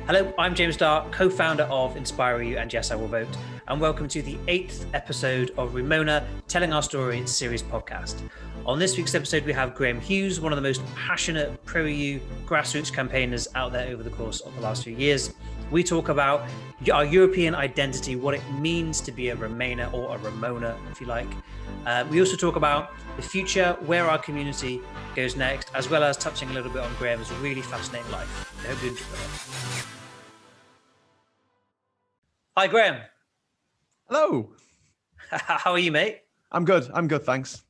Hello, I'm James Dart, co-founder of Inspire You and Yes, I Will Vote, and welcome to the 8th episode of Remoaner, Telling Our Story series podcast. On this week's episode, we have Graham Hughes, one of the most passionate pro-EU grassroots campaigners out there over the course of the last few years. We talk about our European identity, what it means to be a Remainer or a Remoaner, if you like. We also talk about the future, where our community goes next, as well as touching a little bit on Graham's really fascinating life. I hope you enjoy it. Hi, Graham. Hello. How are you, mate? I'm good, thanks.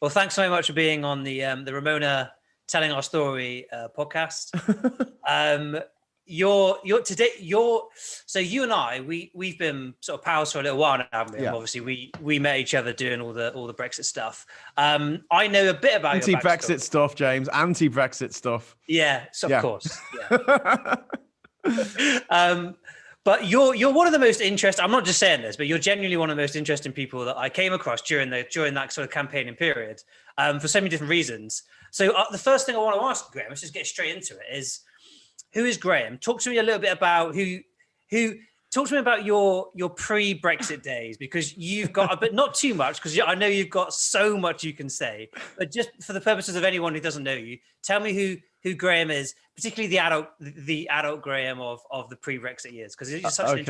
Well, thanks so much for being on the Remoaner Telling Our Story podcast. So you and I, we've been sort of pals for a little while now, haven't we? Yeah. Obviously, we met each other doing all the Brexit stuff. I know a bit about anti-Brexit stuff, James. Anti-Brexit stuff. Yeah, so of course. Yeah. But you're one of the most interesting. I'm not just saying this, but you're genuinely one of the most interesting people that I came across during that sort of campaigning period, for so many different reasons. So the first thing I want to ask Graham, let's just get straight into it, is who is Graham? Talk to me a little bit about talk to me about your pre-Brexit days, because you've got, but not too much, because I know you've got so much you can say. But just for the purposes of anyone who doesn't know you, tell me who Graham is, particularly the adult Graham of the pre-Brexit years, because it's such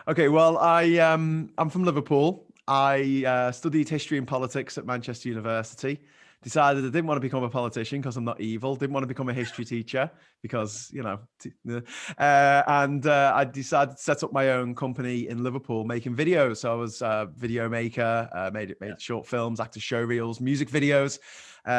Okay. Well, I'm from Liverpool. I studied history and politics at Manchester University. Decided I didn't want to become a politician because I'm not evil. Didn't want to become a history teacher because, and I decided to set up my own company in Liverpool making videos. So I was a video maker, made short films, actor show reels, music videos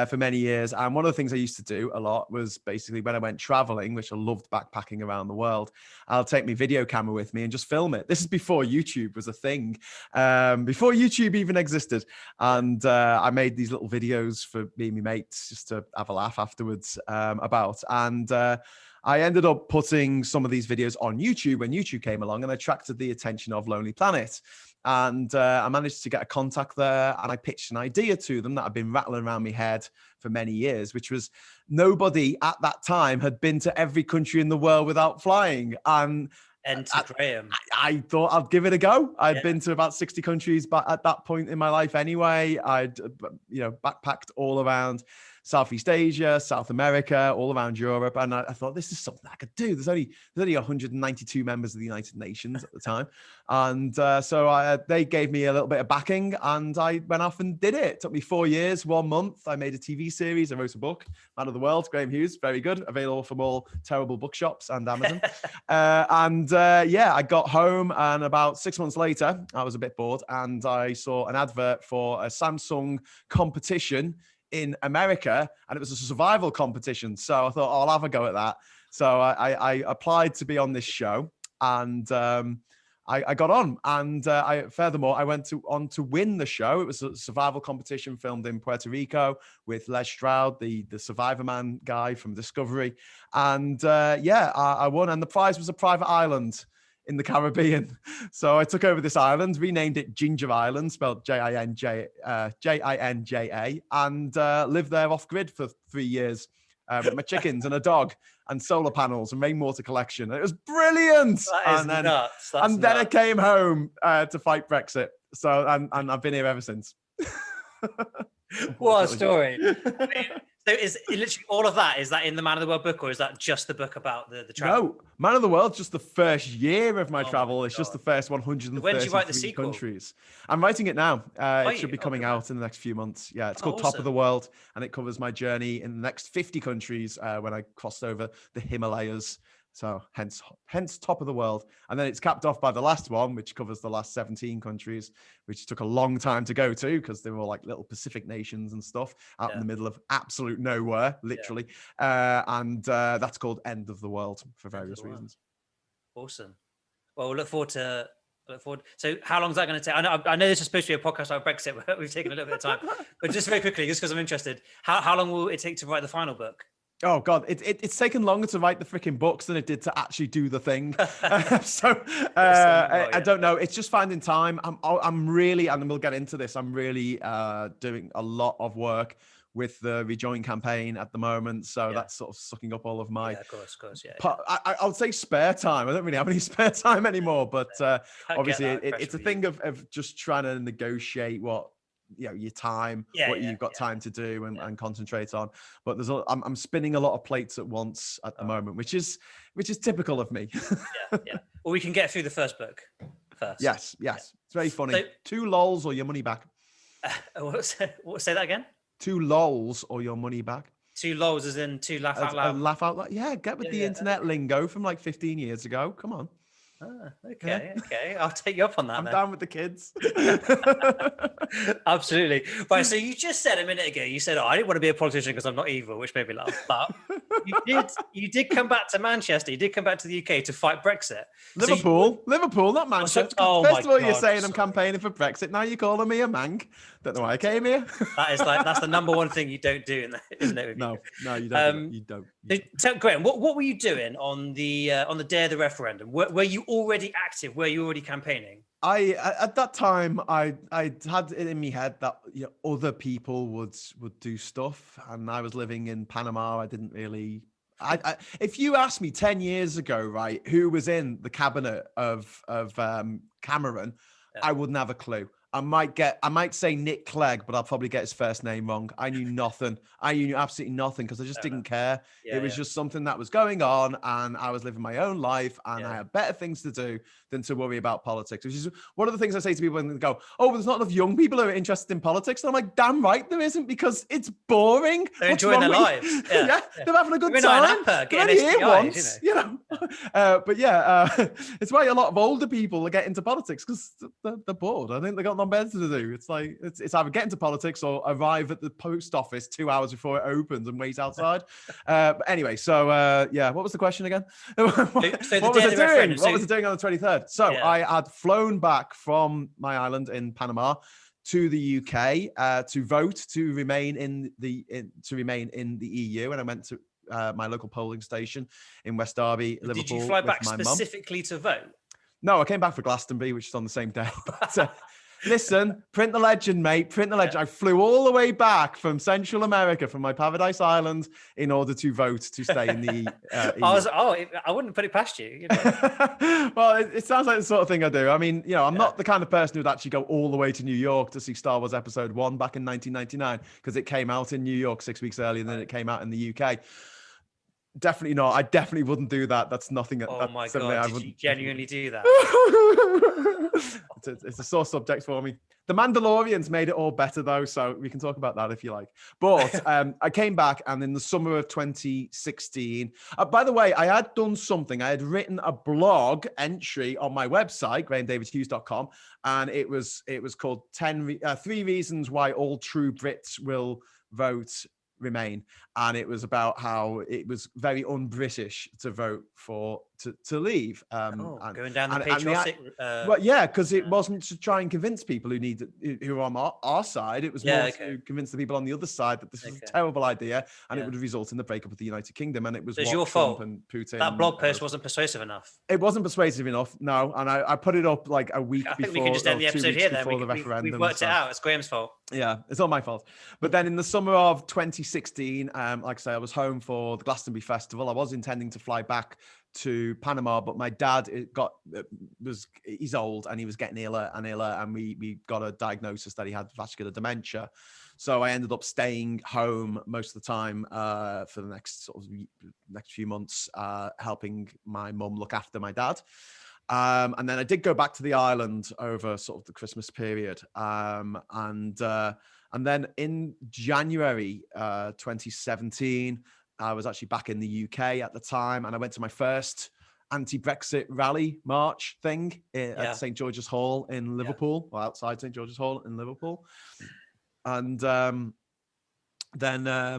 for many years. And one of the things I used to do a lot was basically when I went traveling, which I loved backpacking around the world, I'll take my video camera with me and just film it. This is before YouTube was a thing, before YouTube even existed. And I made these little videos for me and my mates just to have a laugh afterwards about. And I ended up putting some of these videos on YouTube when YouTube came along and attracted the attention of Lonely Planet. And I managed to get a contact there, and I pitched an idea to them that I'd been rattling around my head for many years, which was nobody at that time had been to every country in the world without flying. And Graham. I thought I'd give it a go. I'd been to about 60 countries, but at that point in my life anyway, I'd backpacked all around Southeast Asia, South America, all around Europe. And I thought, this is something I could do. There's only 192 members of the United Nations at the time. And so they gave me a little bit of backing, and I went off and did it. It took me 4 years, 1 month. I made a TV series. I wrote a book, Man of the World, Graham Hughes, very good, available from all terrible bookshops and Amazon. I got home, and about 6 months later, I was a bit bored, and I saw an advert for a Samsung competition in America, and it was a survival competition. So I thought, I'll have a go at that. So I applied to be on this show, and I got on. And furthermore, I went on to win the show. It was a survival competition filmed in Puerto Rico with Les Stroud, the Survivor Man guy from Discovery. And I won. And the prize was a private island in the Caribbean. So I took over this island, renamed it Ginger Island, spelled Jinja, and lived there off grid for 3 years with my chickens and a dog and solar panels and rainwater collection. It was brilliant. That is nuts. Then I came home to fight Brexit. So and I've been here ever since. What a story. So is literally all of that, is that in the Man of the World book, or is that just the book about the travel? No, Man of the World, just the first year of my travel. It's just the first 133 when did you write the sequel? countries. I'm writing it now. It should be coming out in the next few months. Yeah, it's called Top of the World, and it covers my journey in the next 50 countries when I crossed over the Himalayas. So hence Top of the World. And then it's capped off by the last one, which covers the last 17 countries, which took a long time to go to because they were all like little Pacific nations and stuff out in the middle of absolute nowhere, literally. That's called End of the World for various reasons. Awesome. Well, we'll look forward. So how long is that going to take? I know this is supposed to be a podcast about Brexit, but we've taken a little bit of time. But just very quickly, just because I'm interested, how long will it take to write the final book? Oh God, it's taken longer to write the freaking books than it did to actually do the thing. I don't know. It's just finding time. I'm really, and we'll get into this, I'm really doing a lot of work with the Rejoin campaign at the moment. So that's sort of sucking up all of my, of course, I would say spare time. I don't really have any spare time anymore, but obviously it's a thing of just trying to negotiate what, your time, what you've got time to do and concentrate on. But I'm spinning a lot of plates at once at the moment, which is typical of me. Well, we can get through the first book first. Yes. It's very funny. So, 2 lols or your money back. Say that again. 2 lols or your money back. 2 lols as in 2 laugh out loud. Laugh out loud. Yeah, get with the internet lingo from like 15 years ago. Come on. Okay. I'll take you up on that. I'm down with the kids. Absolutely. Right. So you just said a minute ago, you said, I didn't want to be a politician because I'm not evil, which made me laugh. But you did come back to Manchester. You did come back to the UK to fight Brexit. Liverpool, not Manchester. First of all, you're saying I'm campaigning for Brexit. Now you're calling me a mank. Don't know why I came here. That's the number one thing you don't do, isn't it? No, you don't. You don't. Graham, what were you doing on the day of the referendum? Were you already active? Were you already campaigning? At that time, I had it in my head that other people would do stuff, and I was living in Panama. I didn't really. If you asked me 10 years ago, right, who was in the cabinet of Cameron, I wouldn't have a clue. I might say Nick Clegg, but I'll probably get his first name wrong. I knew nothing. I knew absolutely nothing because I just didn't care. It was just something that was going on, and I was living my own life, and I had better things to do than to worry about politics, which is one of the things I say to people when they go, oh, there's not enough young people who are interested in politics. And I'm like, damn right there isn't, because it's boring. They're enjoying their lives. Yeah, they're having a good time. They're only here once, it's why a lot of older people are getting into politics, because they're bored. I think they got nothing better to do. It's like it's either get into politics or arrive at the post office 2 hours before it opens and wait outside. But anyway, so what was the question again? What was I doing? What was I doing on the 23rd? So I had flown back from my island in Panama to the UK to vote to remain in the EU, and I went to my local polling station in West Derby, Liverpool. Did you fly back specifically to vote? No, I came back for Glastonbury, which is on the same day. But, listen, print the legend, mate. Print the legend. Yeah. I flew all the way back from Central America, from my Paradise Island, in order to vote to stay in the EU. I wouldn't put it past you. Well, it sounds like the sort of thing I do. I mean, I'm not the kind of person who'd actually go all the way to New York to see Star Wars Episode 1 back in 1999, because it came out in New York 6 weeks earlier than it came out in the UK. Definitely not. I definitely wouldn't do that. That's nothing. Oh my God, did you genuinely do that? It's a sore subject for me. The Mandalorians made it all better, though, so we can talk about that if you like. But I came back, and in the summer of 2016, by the way, I had done something. I had written a blog entry on my website, grahamdavidhughes.com, and it was called 3 Reasons Why All True Brits Will Vote Remain, and it was about how it was very un-British to vote to leave. Going down the patriotic. Because it wasn't to try and convince people who are on our side. It was more to convince the people on the other side that this was a terrible idea, and it would result in the breakup of the United Kingdom. And it was your fault. And Putin. That blog post wasn't persuasive enough. It wasn't persuasive enough. No, and I put it up like a week before. I think we can just end the episode here. Then the referendum. We've worked it out. It's Graham's fault. Yeah, it's all my fault. But then in the summer of 2016, like I say, I was home for the Glastonbury Festival. I was intending to fly back to Panama, but my dad he's old, and he was getting iller and iller, and we got a diagnosis that he had vascular dementia. So I ended up staying home most of the time for the next few months, helping my mum look after my dad. And then I did go back to the island over sort of the Christmas period. And then in January 2017, I was actually back in the UK at the time, and I went to my first anti-Brexit rally march thing at St. George's Hall in Liverpool, or outside St. George's Hall in Liverpool. And then I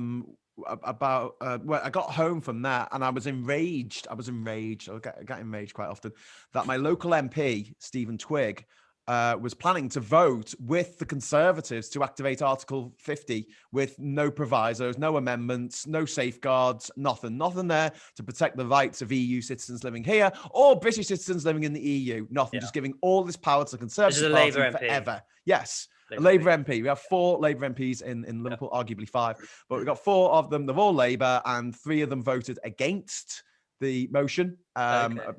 got home from that, and I was enraged. I get enraged quite often that my local MP, Stephen Twigg, was planning to vote with the Conservatives to activate Article 50 with no provisos, no amendments, no safeguards, nothing there to protect the rights of EU citizens living here or British citizens living in the EU. Nothing, just giving all this power to the Conservative Party forever. Yes. A Labour MP. We have 4 Labour MPs in Liverpool, arguably 5, but we've got 4 of them. They're all Labour, and 3 of them voted against the motion,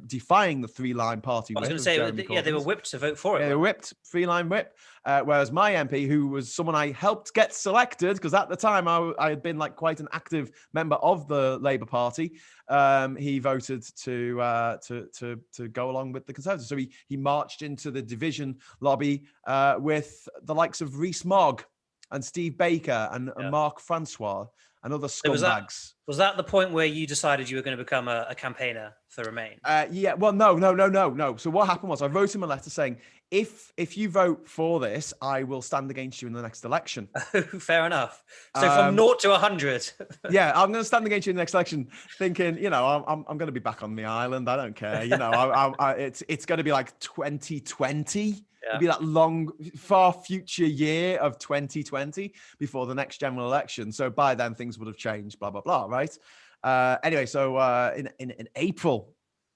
defying the 3-line party whip. I was going to say, yeah, they were whipped to vote for it. Yeah, they were whipped, 3-line whip. Whereas my MP, who was someone I helped get selected, because at the time I had been like quite an active member of the Labour Party, he voted to go along with the Conservatives. So he marched into the division lobby with the likes of Rees-Mogg and Steve Baker and Mark Francois and other scumbags. Was that the point where you decided you were going to become a campaigner for Remain? Yeah, well, no. So what happened was I wrote him a letter saying, if you vote for this, I will stand against you in the next election. Fair enough. So from 0 to 100. Yeah, I'm going to stand against you in the next election, thinking, I'm going to be back on the island. I don't care. It's going to be like 2020. It'll be that long, far future year of 2020 before the next general election. So by then things would have changed, blah, blah, blah, right? Anyway, so in April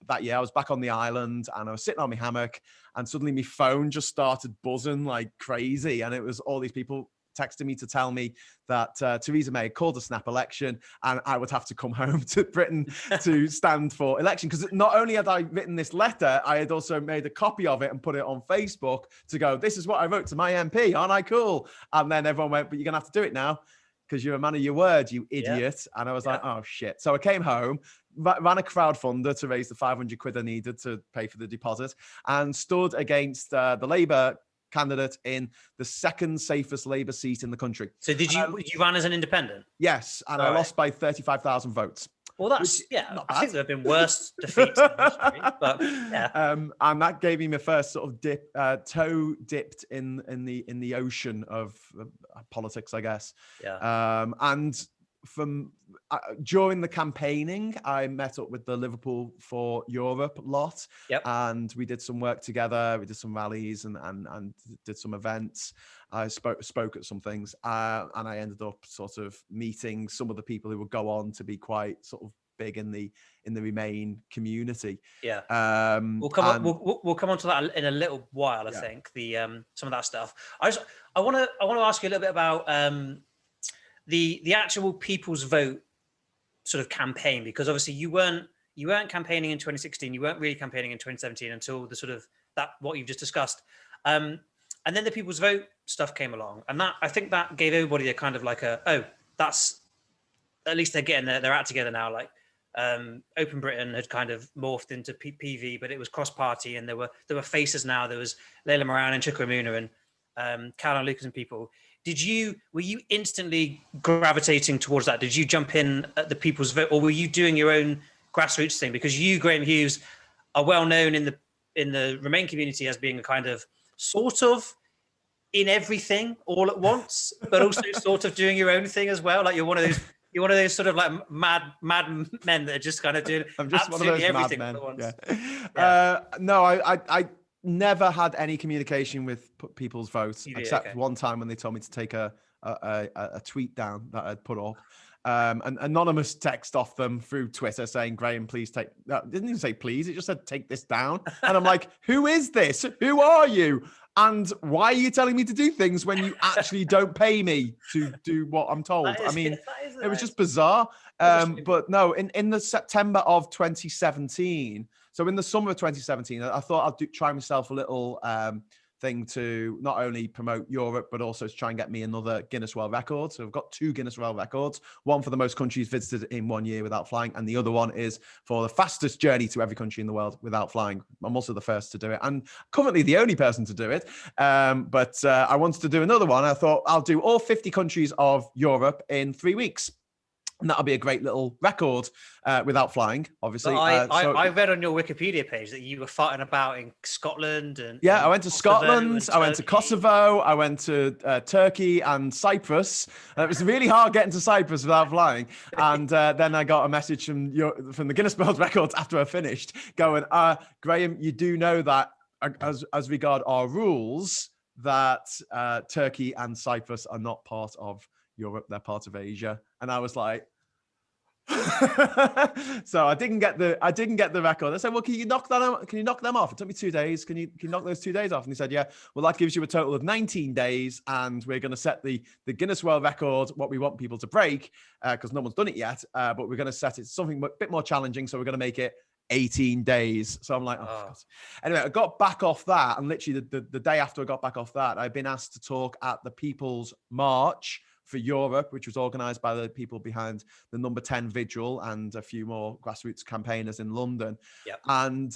that year, I was back on the island and I was sitting on my hammock and suddenly my phone just started buzzing like crazy. And it was all these people texting me to tell me that Theresa May called a snap election and I would have to come home to Britain to stand for election. Because not only had I written this letter, I had also made a copy of it and put it on Facebook to go, this is what I wrote to my MP. Aren't I cool? And then everyone went, but you're going to have to do it now because you're a man of your word, you idiot. And I was like, oh, shit. So I came home, ran a crowdfunder to raise the 500 quid I needed to pay for the deposit and stood against the Labour candidate in the second safest Labour seat in the country. So did you ran as an independent? Yes, and I lost by 35,000 votes. Well, that's I think there have been worse defeats in history, but yeah. And that gave me my first sort of toe dipped in the ocean of politics, I guess. Yeah. And from during the campaigning, I met up with the Liverpool for Europe lot, and we did some work together. We did some rallies and did some events. I spoke at some things, and I ended up sort of meeting some of the people who would go on to be quite sort of big in the Remain community. Yeah. We'll come on to that in a little while. I think some of that stuff. I want to ask you a little bit about the actual People's Vote sort of campaign, because obviously you weren't campaigning in 2016, you weren't really campaigning in 2017 until the sort of what you've just discussed, and then the People's Vote stuff came along, and that I think that gave everybody a kind of like that's at least they're getting their act together now. Like Open Britain had kind of morphed into PV, but it was cross-party, and there were faces now. There was Layla Moran and Remoaner and Caroline Lucas and people. Were you instantly gravitating towards that? Did you jump in at the People's Vote, or were you doing your own grassroots thing? Because you, Graham Hughes, are well known in the Remain community as being a kind of sort of in everything all at once, but also sort of doing your own thing as well. Like you're one of those sort of like mad men that are just kind of doing absolutely everything all at once. No, I never had any communication with People's Vote, except one time when they told me to take a tweet down that I'd put up. An anonymous text off them through Twitter saying, Graham, please take that. Didn't even say please, it just said take this down. And I'm like, who is this? Who are you? And why are you telling me to do things when you actually don't pay me to do what I'm told? It was just bizarre. But no, in the September of 2017, so in the summer of 2017, I thought I'd try myself a little thing to not only promote Europe, but also to try and get me another Guinness World Record. So I've got 2 Guinness World Records, one for the most countries visited in 1 year without flying, and the other one is for the fastest journey to every country in the world without flying. I'm also the first to do it, and currently the only person to do it. But I wanted to do another one. I thought I'll do all 50 countries of Europe in 3 weeks. And that'll be a great little record without flying, obviously. I read on your Wikipedia page that you were fighting about in Scotland. I went to Scotland, I went to Kosovo, I went to Turkey and Cyprus. It was really hard getting to Cyprus without flying. And then I got a message from the Guinness World Records after I finished going, Graham, you do know that as regard our rules, that Turkey and Cyprus are not part of Europe, they're part of Asia. And I was like, So I didn't get the record. I said, well, can you knock that out? Can you knock them off? It took me 2 days. Can you knock those 2 days off? And he said, yeah. Well, that gives you a total of 19 days, and we're going to set the Guinness World Record, what we want people to break, because no one's done it yet. But we're going to set it something a bit more challenging. So we're going to make it 18 days. So I'm like, oh. God. Anyway, I got back off that, and literally the day after I got back off that, I've been asked to talk at the People's March for Europe, which was organised by the people behind the Number 10 Vigil and a few more grassroots campaigners in London. Yep. And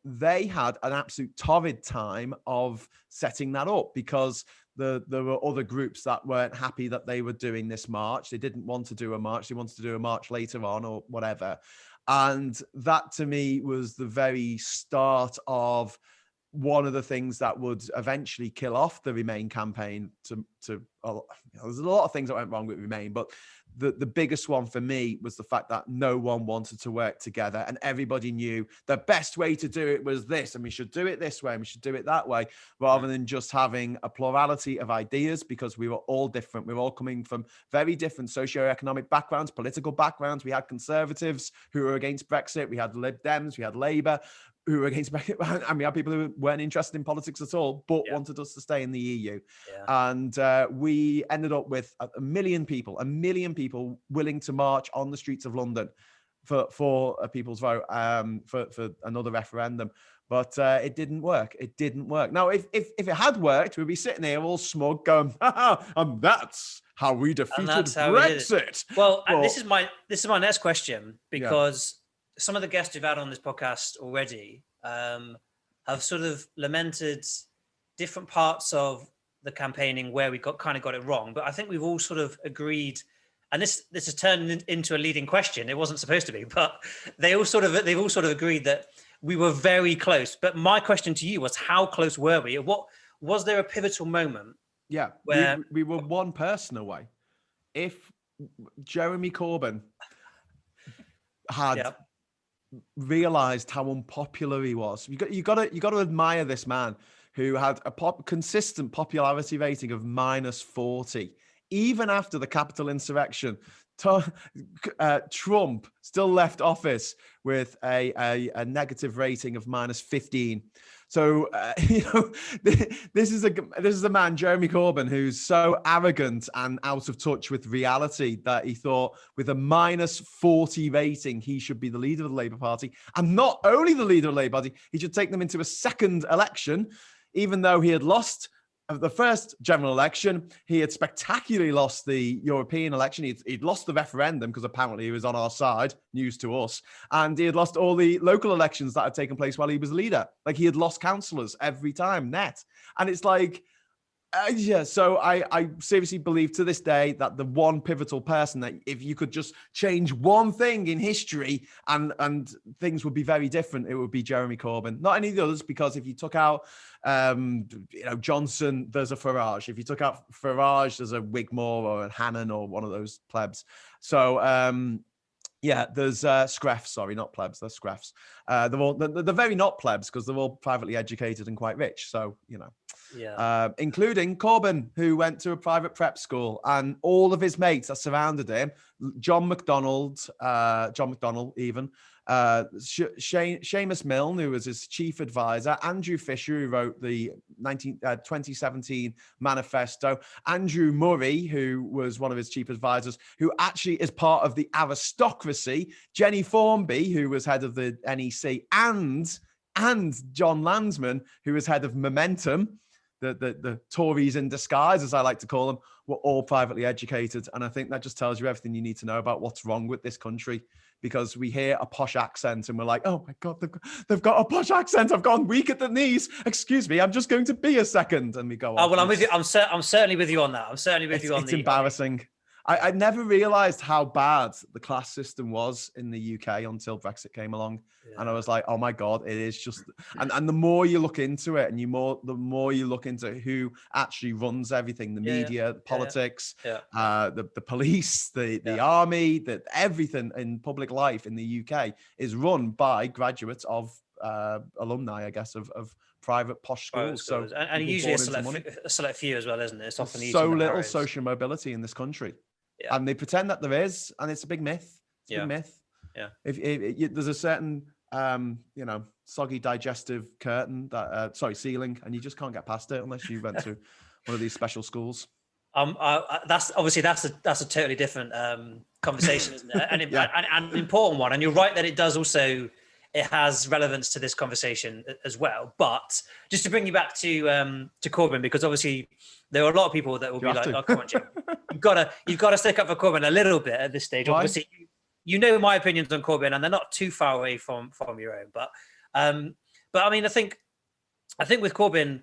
they had an absolute torrid time of setting that up, because there were other groups that weren't happy that they were doing this march. They didn't want to do a march. They wanted to do a march later on or whatever. And that to me was the very start of one of the things that would eventually kill off the Remain campaign. There's a lot of things that went wrong with Remain, but the biggest one for me was the fact that no one wanted to work together, and everybody knew the best way to do it was this, and we should do it this way, and we should do it that way, rather than just having a plurality of ideas, because we were all different. We were all coming from very different socioeconomic backgrounds, political backgrounds. We had conservatives who were against Brexit. We had Lib Dems. We had Labour who were against Brexit. And we had people who weren't interested in politics at all, but wanted us to stay in the EU. Yeah. And we ended up with a million people willing to march on the streets of London for a people's vote, for another referendum. But it didn't work. It didn't work. Now, if it had worked, we'd be sitting here all smug going, and that's how we defeated Brexit. Well, but this is my next question, because some of the guests who've had on this podcast already have sort of lamented different parts of the campaigning where we got it wrong. But I think we've all sort of agreed, and this has turned into a leading question. It wasn't supposed to be, but they've all sort of agreed that we were very close. But my question to you was, how close were we? What was there a pivotal moment? Yeah, where we were one person away. If Jeremy Corbyn had realized how unpopular he was, you got to admire this man who had a consistent popularity rating of -40, even after the Capitol insurrection. Trump still left office with a negative rating of -15. So this is a man, Jeremy Corbyn, who's so arrogant and out of touch with reality that he thought with a -40 rating he should be the leader of the Labour Party, and not only the leader of the Labour Party, he should take them into a second election, even though he had lost the first general election. He had spectacularly lost the European election. He'd lost the referendum because apparently he was on our side, news to us. And he had lost all the local elections that had taken place while he was leader. Like, he had lost councillors every time, net. And it's like, so I seriously believe to this day that the one pivotal person that if you could just change one thing in history and things would be very different, it would be Jeremy Corbyn. Not any of the others, because if you took out Johnson, there's a Farage. If you took out Farage, there's a Wigmore or a Hannon or one of those plebs. So there's Screffs, sorry, not plebs, they're Screffs. They're very not plebs because they're all privately educated and quite rich. So, including Corbyn, who went to a private prep school, and all of his mates that surrounded him, John McDonnell even, Seamus Milne, who was his chief advisor, Andrew Fisher, who wrote the 2017 manifesto, Andrew Murray, who was one of his chief advisors, who actually is part of the aristocracy, Jenny Formby, who was head of the NEC, and John Landsman, who was head of Momentum, the Tories in disguise, as I like to call them, were all privately educated. And I think that just tells you everything you need to know about what's wrong with this country, because we hear a posh accent and we're like, oh my God, they've got a posh accent. I've gone weak at the knees. Excuse me, I'm just going to be a second. And we go on. Oh, well, I'm with you. I'm certainly with you on that. It's embarrassing. I never realized how bad the class system was in the UK until Brexit came along. Yeah. And I was like, oh my God, it is just, and the more you look into it and the more you look into who actually runs everything, the media, the politics, the police, the army, everything in public life in the UK is run by graduates of alumni, I guess, of private posh schools. So and usually a select few as well, isn't it? It's often so little social mobility in this country. Yeah. And they pretend that there is, and it's a big myth. It's a myth. Yeah. If there's a certain soggy digestive curtain ceiling, and you just can't get past it unless you went to one of these special schools. That's a totally different conversation, isn't it? And, Yeah. and an important one. And you're right that it has relevance to this conversation as well. But just to bring you back to Corbyn, because obviously there are a lot of people that will be like, "Oh, come on, Jim, you've got to stick up for Corbyn a little bit at this stage." Why? Obviously, you know my opinions on Corbyn, and they're not too far away from your own. But I mean, I think with Corbyn,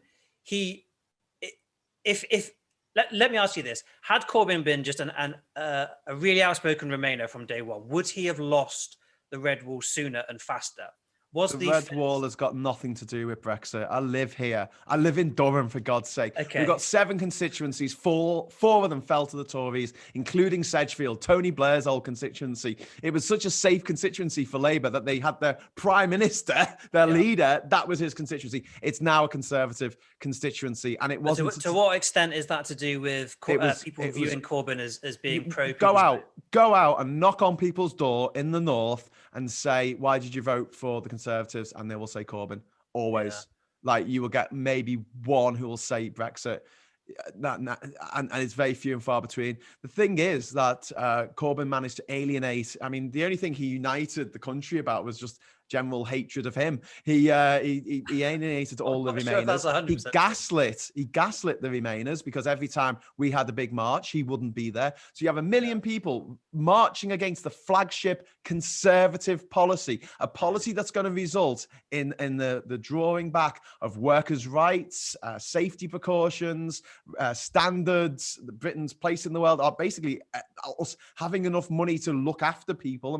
let me ask you this: had Corbyn been just a really outspoken Remainer from day one, would he have lost the Red Wall sooner and faster? The Red Wall has got nothing to do with Brexit. I live here. I live in Durham, for God's sake. Okay. We've got 7 constituencies. Four of them fell to the Tories, including Sedgefield, Tony Blair's old constituency. It was such a safe constituency for Labour that they had their prime minister, their leader, that was his constituency. It's now a Conservative constituency, and it wasn't. To what extent is that to do with people viewing Corbyn as being pro? Go out and knock on people's door in the north and say, "Why did you vote for the Conservatives?" And they will say Corbyn. Always. Yeah. Like, you will get maybe one who will say Brexit. And it's very few and far between. The thing is that Corbyn managed to alienate. I mean, the only thing he united the country about was just general hatred of him. He alienated all the Remainers. He gaslit the Remainers, because every time we had a big march, he wouldn't be there. So you have 1 million people marching against the flagship Conservative policy, a policy that's going to result in the drawing back of workers' rights, safety precautions, standards, Britain's place in the world, are basically us having enough money to look after people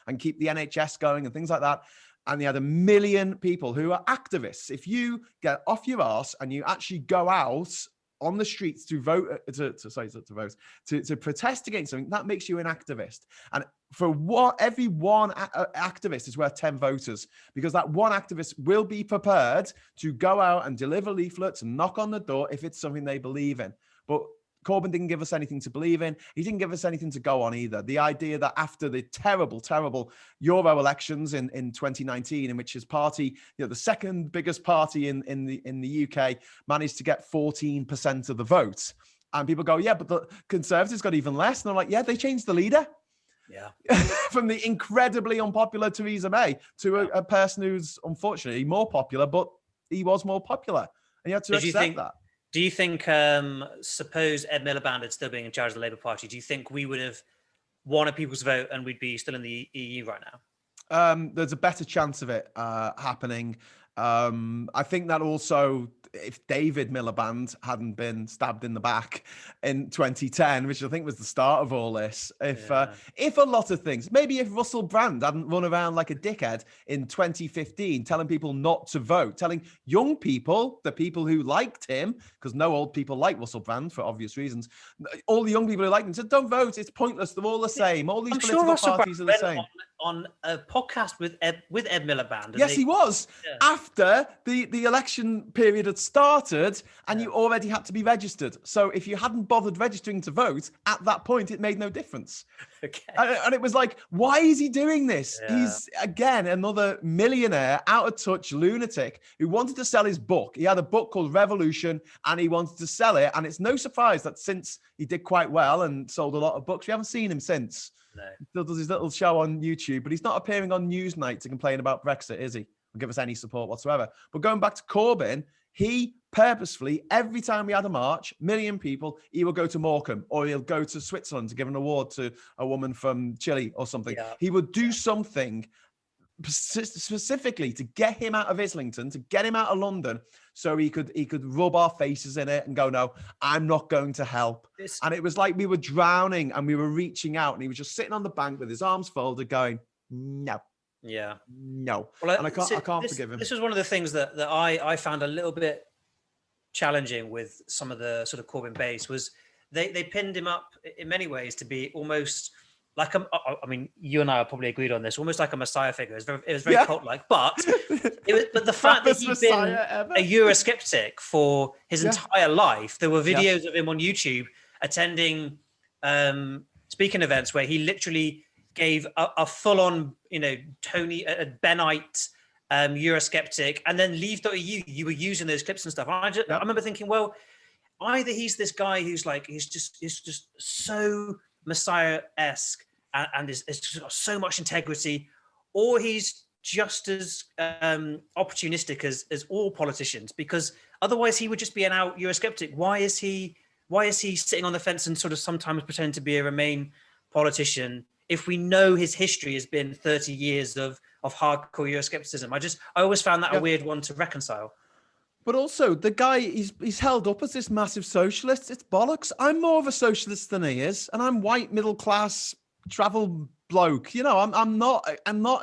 and keep the NHS going and things like that. And they had 1 million people who are activists. If you get off your arse and you actually go out on the streets to vote, to protest against something, that makes you an activist. And every one activist is worth 10 voters, because that one activist will be prepared to go out and deliver leaflets and knock on the door if it's something they believe in. But Corbyn didn't give us anything to believe in. He didn't give us anything to go on either. The idea that after the terrible, terrible Euro elections in 2019, in which his party, the second biggest party in the UK, managed to get 14% of the vote, and people go, "Yeah, but the Conservatives got even less," and I'm like, "Yeah, they changed the leader." Yeah. From the incredibly unpopular Theresa May to a person who's unfortunately more popular, but he was more popular, and you have to accept that. Do you think, suppose Ed Miliband had still been in charge of the Labour Party, do you think we would have won a people's vote and we'd be still in the EU right now? There's a better chance of it happening. I think that also, if David Miliband hadn't been stabbed in the back in 2010, which I think was the start of all this, if a lot of things, maybe if Russell Brand hadn't run around like a dickhead in 2015, telling people not to vote, telling young people, the people who liked him, because no old people like Russell Brand for obvious reasons, all the young people who liked him said, "Don't vote, it's pointless, they're all the same, all these political parties are the same." On a podcast with Ed Miliband. Yes, he was. Yeah. After the election period had started, and you already had to be registered. So if you hadn't bothered registering to vote at that point, it made no difference. Okay. And it was like, why is he doing this? Yeah. He's, again, another millionaire, out of touch lunatic who wanted to sell his book. He had a book called Revolution, and he wanted to sell it. And it's no surprise that since he did quite well and sold a lot of books, we haven't seen him since. No. He still does his little show on YouTube, but he's not appearing on Newsnight to complain about Brexit, is he? Or give us any support whatsoever. But going back to Corbyn, he purposefully, every time we had a march, 1 million people, he will go to Morecambe, or he'll go to Switzerland to give an award to a woman from Chile or something. Yeah. He would do something specifically to get him out of Islington, to get him out of London, so he could rub our faces in it and go, "No, I'm not going to help." And it was like we were drowning and we were reaching out, and he was just sitting on the bank with his arms folded going, "No." Yeah. No. Well, and I can't forgive him. This was one of the things that I found a little bit challenging with some of the sort of Corbyn base, was they pinned him up in many ways to be almost like I mean, you and I probably agreed on this, almost like a messiah figure. It was very cult-like, but the fact that he'd been a Eurosceptic for his entire life, there were videos of him on YouTube attending speaking events where he literally gave a full-on, Tony, a Benite Eurosceptic, and then Leave.eu, you were using those clips and stuff. I remember thinking, well, either he's this guy who's like, he's just so Messiah-esque and is just got so much integrity, or he's just as opportunistic as all politicians, because otherwise he would just be an out Eurosceptic. Why is he sitting on the fence and sort of sometimes pretending to be a Remain politician if we know his history has been 30 years of hardcore Euroscepticism? I always found that a weird one to reconcile. But also, the guy, he's held up as this massive socialist. It's bollocks. I'm more of a socialist than he is, and I'm white, middle class, travel bloke. I'm not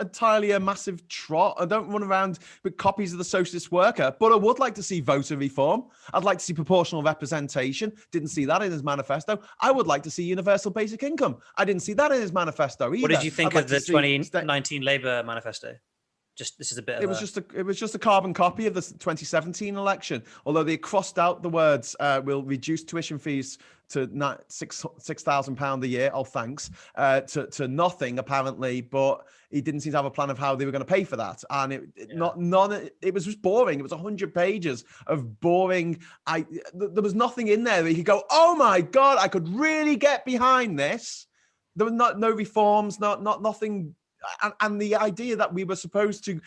entirely a massive trot. I don't run around with copies of the Socialist Worker, but I would like to see voter reform. I'd like to see proportional representation. Didn't see that in his manifesto. I would like to see universal basic income. I didn't see that in his manifesto either. What did you think of the 2019 Labour manifesto? This is a bit. It was just a carbon copy of the 2017 election. Although they crossed out the words "will reduce tuition fees to £6,000 a year." Oh, thanks to nothing apparently. But he didn't seem to have a plan of how they were going to pay for that. And it was just boring. It was 100 pages of boring. There was nothing in there that you could go, "Oh my God, I could really get behind this." There was no reforms, nothing. And the idea that we were supposed to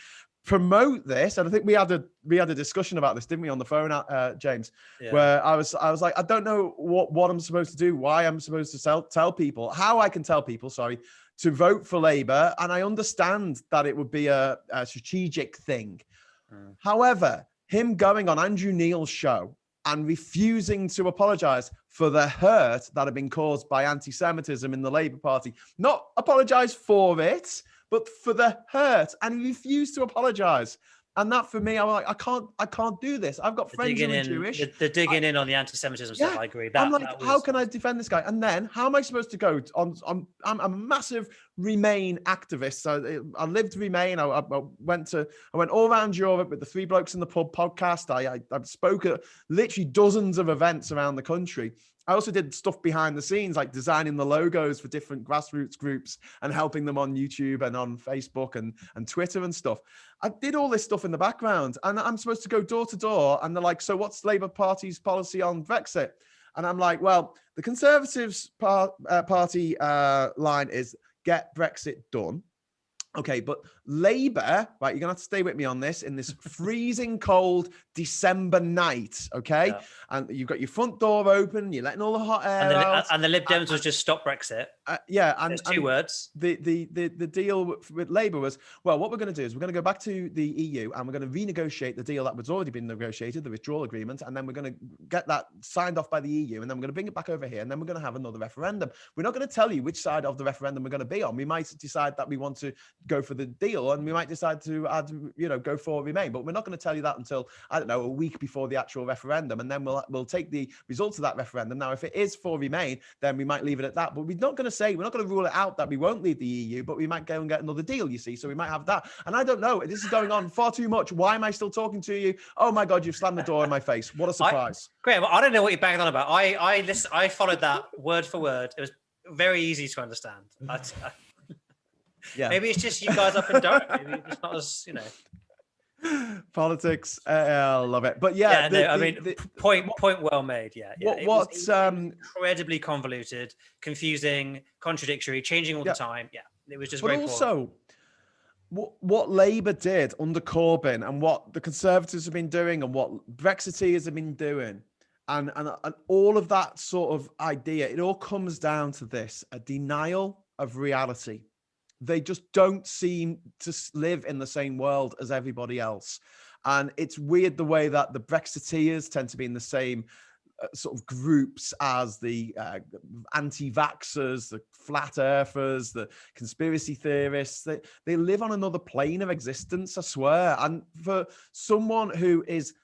promote this, and I think we had a discussion about this, didn't we, on the phone, James? Yeah. Where I was like, I don't know what I'm supposed to do, why I'm supposed to tell people, how I can tell people, to vote for Labour, and I understand that it would be a strategic thing. However, him going on Andrew Neil's show and refusing to apologise for the hurt that had been caused by anti-Semitism in the Labour Party. Not apologise for it, but for the hurt. And he refused to apologise. And that, for me, I'm like, I can't do this. I've got friends who are Jewish. The digging in on the anti-Semitism stuff, I agree. I'm like, how can I defend this guy? And then, how am I supposed to go on I'm a massive Remain activist. So I lived Remain. I went all around Europe with the Three Blokes in the Pub podcast. I spoke at literally dozens of events around the country. I also did stuff behind the scenes, like designing the logos for different grassroots groups and helping them on YouTube and on Facebook and Twitter and stuff. I did all this stuff in the background, and I'm supposed to go door to door. And they're like, "So what's Labour Party's policy on Brexit?" And I'm like, "Well, the Conservatives party line is get Brexit done." Okay, but Labour, right, you're going to have to stay with me on this, in this freezing cold December night, okay? Yeah. And you've got your front door open, you're letting all the hot air out. And the Lib Dems was just stop Brexit. Yeah. There's two words. The deal with Labour was, well, what we're going to do is we're going to go back to the EU and we're going to renegotiate the deal that was already been negotiated, the withdrawal agreement, and then we're going to get that signed off by the EU, and then we're going to bring it back over here, and then we're going to have another referendum. We're not going to tell you which side of the referendum we're going to be on. We might decide that we want to go for the deal, and we might decide to go for Remain, but we're not going to tell you that until, I don't know, a week before the actual referendum, and then we'll take the results of that referendum. Now, if it is for Remain, then we might leave it at that, but we're not going to rule it out that we won't leave the EU, but we might go and get another deal, you see, so we might have that. And I don't know, this is going on far too much. Why am I still talking to you? Oh my God, you've slammed the door in my face. What a surprise. Graham, I don't know what you're banging on about. I followed that word for word. It was very easy to understand. Yeah. Maybe it's just you guys up and down. Maybe it's not as, Politics, I love it. But point well made. Yeah. What's incredibly convoluted, confusing, contradictory, changing all the time. Yeah, it was just. But very also, what Labour did under Corbyn, and what the Conservatives have been doing, and what Brexiteers have been doing, and all of that sort of idea, it all comes down to this: a denial of reality. They just don't seem to live in the same world as everybody else. And it's weird the way that the Brexiteers tend to be in the same sort of groups as the anti-vaxxers, the flat earthers, the conspiracy theorists. They live on another plane of existence, I swear. And for someone who is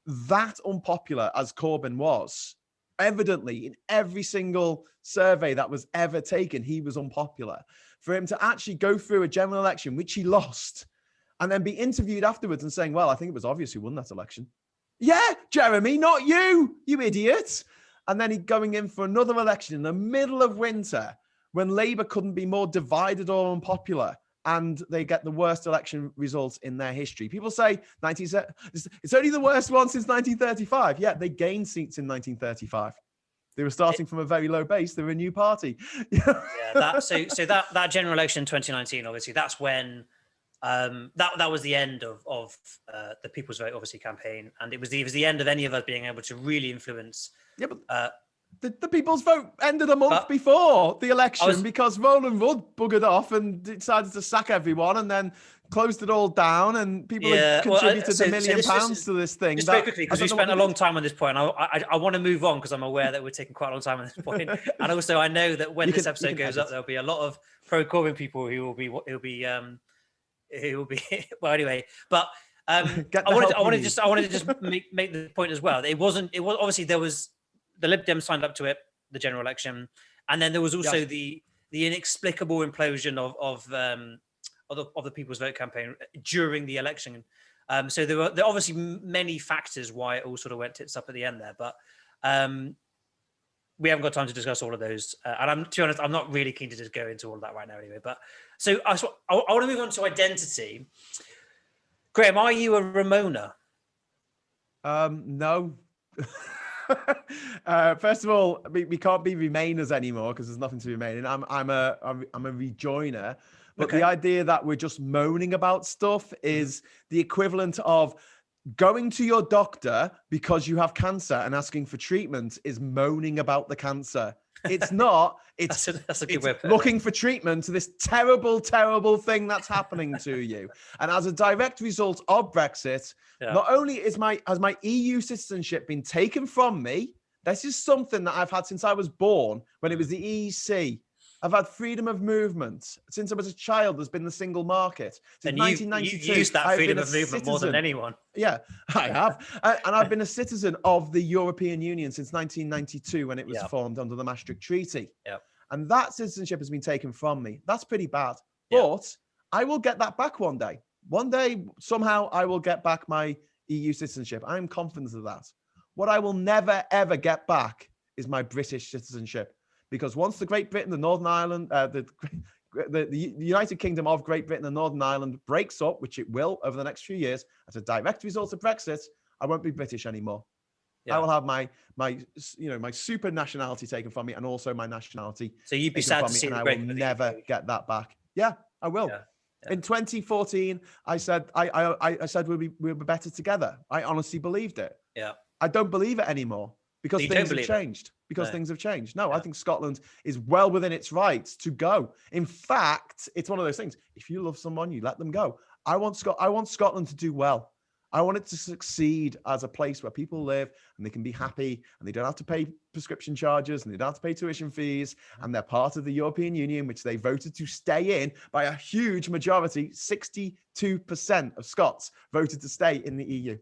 that unpopular as Corbyn was, evidently in every single survey that was ever taken, he was unpopular. For him to actually go through a general election, which he lost, and then be interviewed afterwards and saying, well, I think it was obvious who won that election. Yeah, Jeremy, not you, you idiot. And then he going in for another election in the middle of winter when Labour couldn't be more divided or unpopular, and they get the worst election results in their history. People say it's only the worst one since 1935. Yeah, they gained seats in 1935. They were starting from a very low base. They were a new party. Yeah, that general election in 2019, obviously, that's when that was the end of the People's Vote, obviously, campaign, and it was the end of any of us being able to really influence. Yeah, but the People's Vote ended a month before the election because Roland Rudd buggered off and decided to sack everyone, and then closed it all down, and people have contributed £1 million to this thing. Just very quickly, because we spent a long time on this point. I want to move on because I'm aware that we're taking quite a long time on this point, and also I know that when this episode goes up, there'll be a lot of pro-Corbyn people who will be well, anyway. But I wanted to just make the point as well. It was obviously there was the Lib Dems signed up to it, the general election, and then there was also the inexplicable implosion of the People's Vote campaign during the election. So there are obviously many factors why it all sort of went tits up at the end there, but we haven't got time to discuss all of those. And to be honest, I'm not really keen to just go into all of that right now anyway. But so I want to move on to identity. Graham, are you a Remoaner? No. First of all, we can't be Remainers anymore because there's nothing to remain in. I'm a rejoiner. But the idea that we're just moaning about stuff is the equivalent of going to your doctor because you have cancer and asking for treatment is moaning about the cancer. It's not. It's, that's a good way of looking for treatment to this terrible, terrible thing that's happening to you. And as a direct result of Brexit, not only has my EU citizenship been taken from me, this is something that I've had since I was born when it was the EEC. I've had freedom of movement since I was a child. There's been the single market since 1992. You used that freedom of movement more than anyone. Yeah, I have, and I've been a citizen of the European Union since 1992 when it was formed under the Maastricht Treaty. Yeah, and that citizenship has been taken from me. That's pretty bad, but I will get that back one day. One day, somehow, I will get back my EU citizenship. I'm confident of that. What I will never ever get back is my British citizenship. Because once the Great Britain, the Northern Ireland, the United Kingdom of Great Britain and Northern Ireland breaks up, which it will over the next few years, as a direct result of Brexit, I won't be British anymore. Yeah. I will have my super nationality taken from me, and also my nationality. So you'd be sad to see, and I will never get that back. Yeah, I will. Yeah. Yeah. In 2014, I said we'll be better together. I honestly believed it. Yeah. I don't believe it anymore. Because things have changed. Things have changed. No, I think Scotland is well within its rights to go. In fact, it's one of those things. If you love someone, you let them go. I want Scotland to do well. I want it to succeed as a place where people live and they can be happy and they don't have to pay prescription charges and they don't have to pay tuition fees, and they're part of the European Union, which they voted to stay in by a huge majority. 62% of Scots voted to stay in the EU,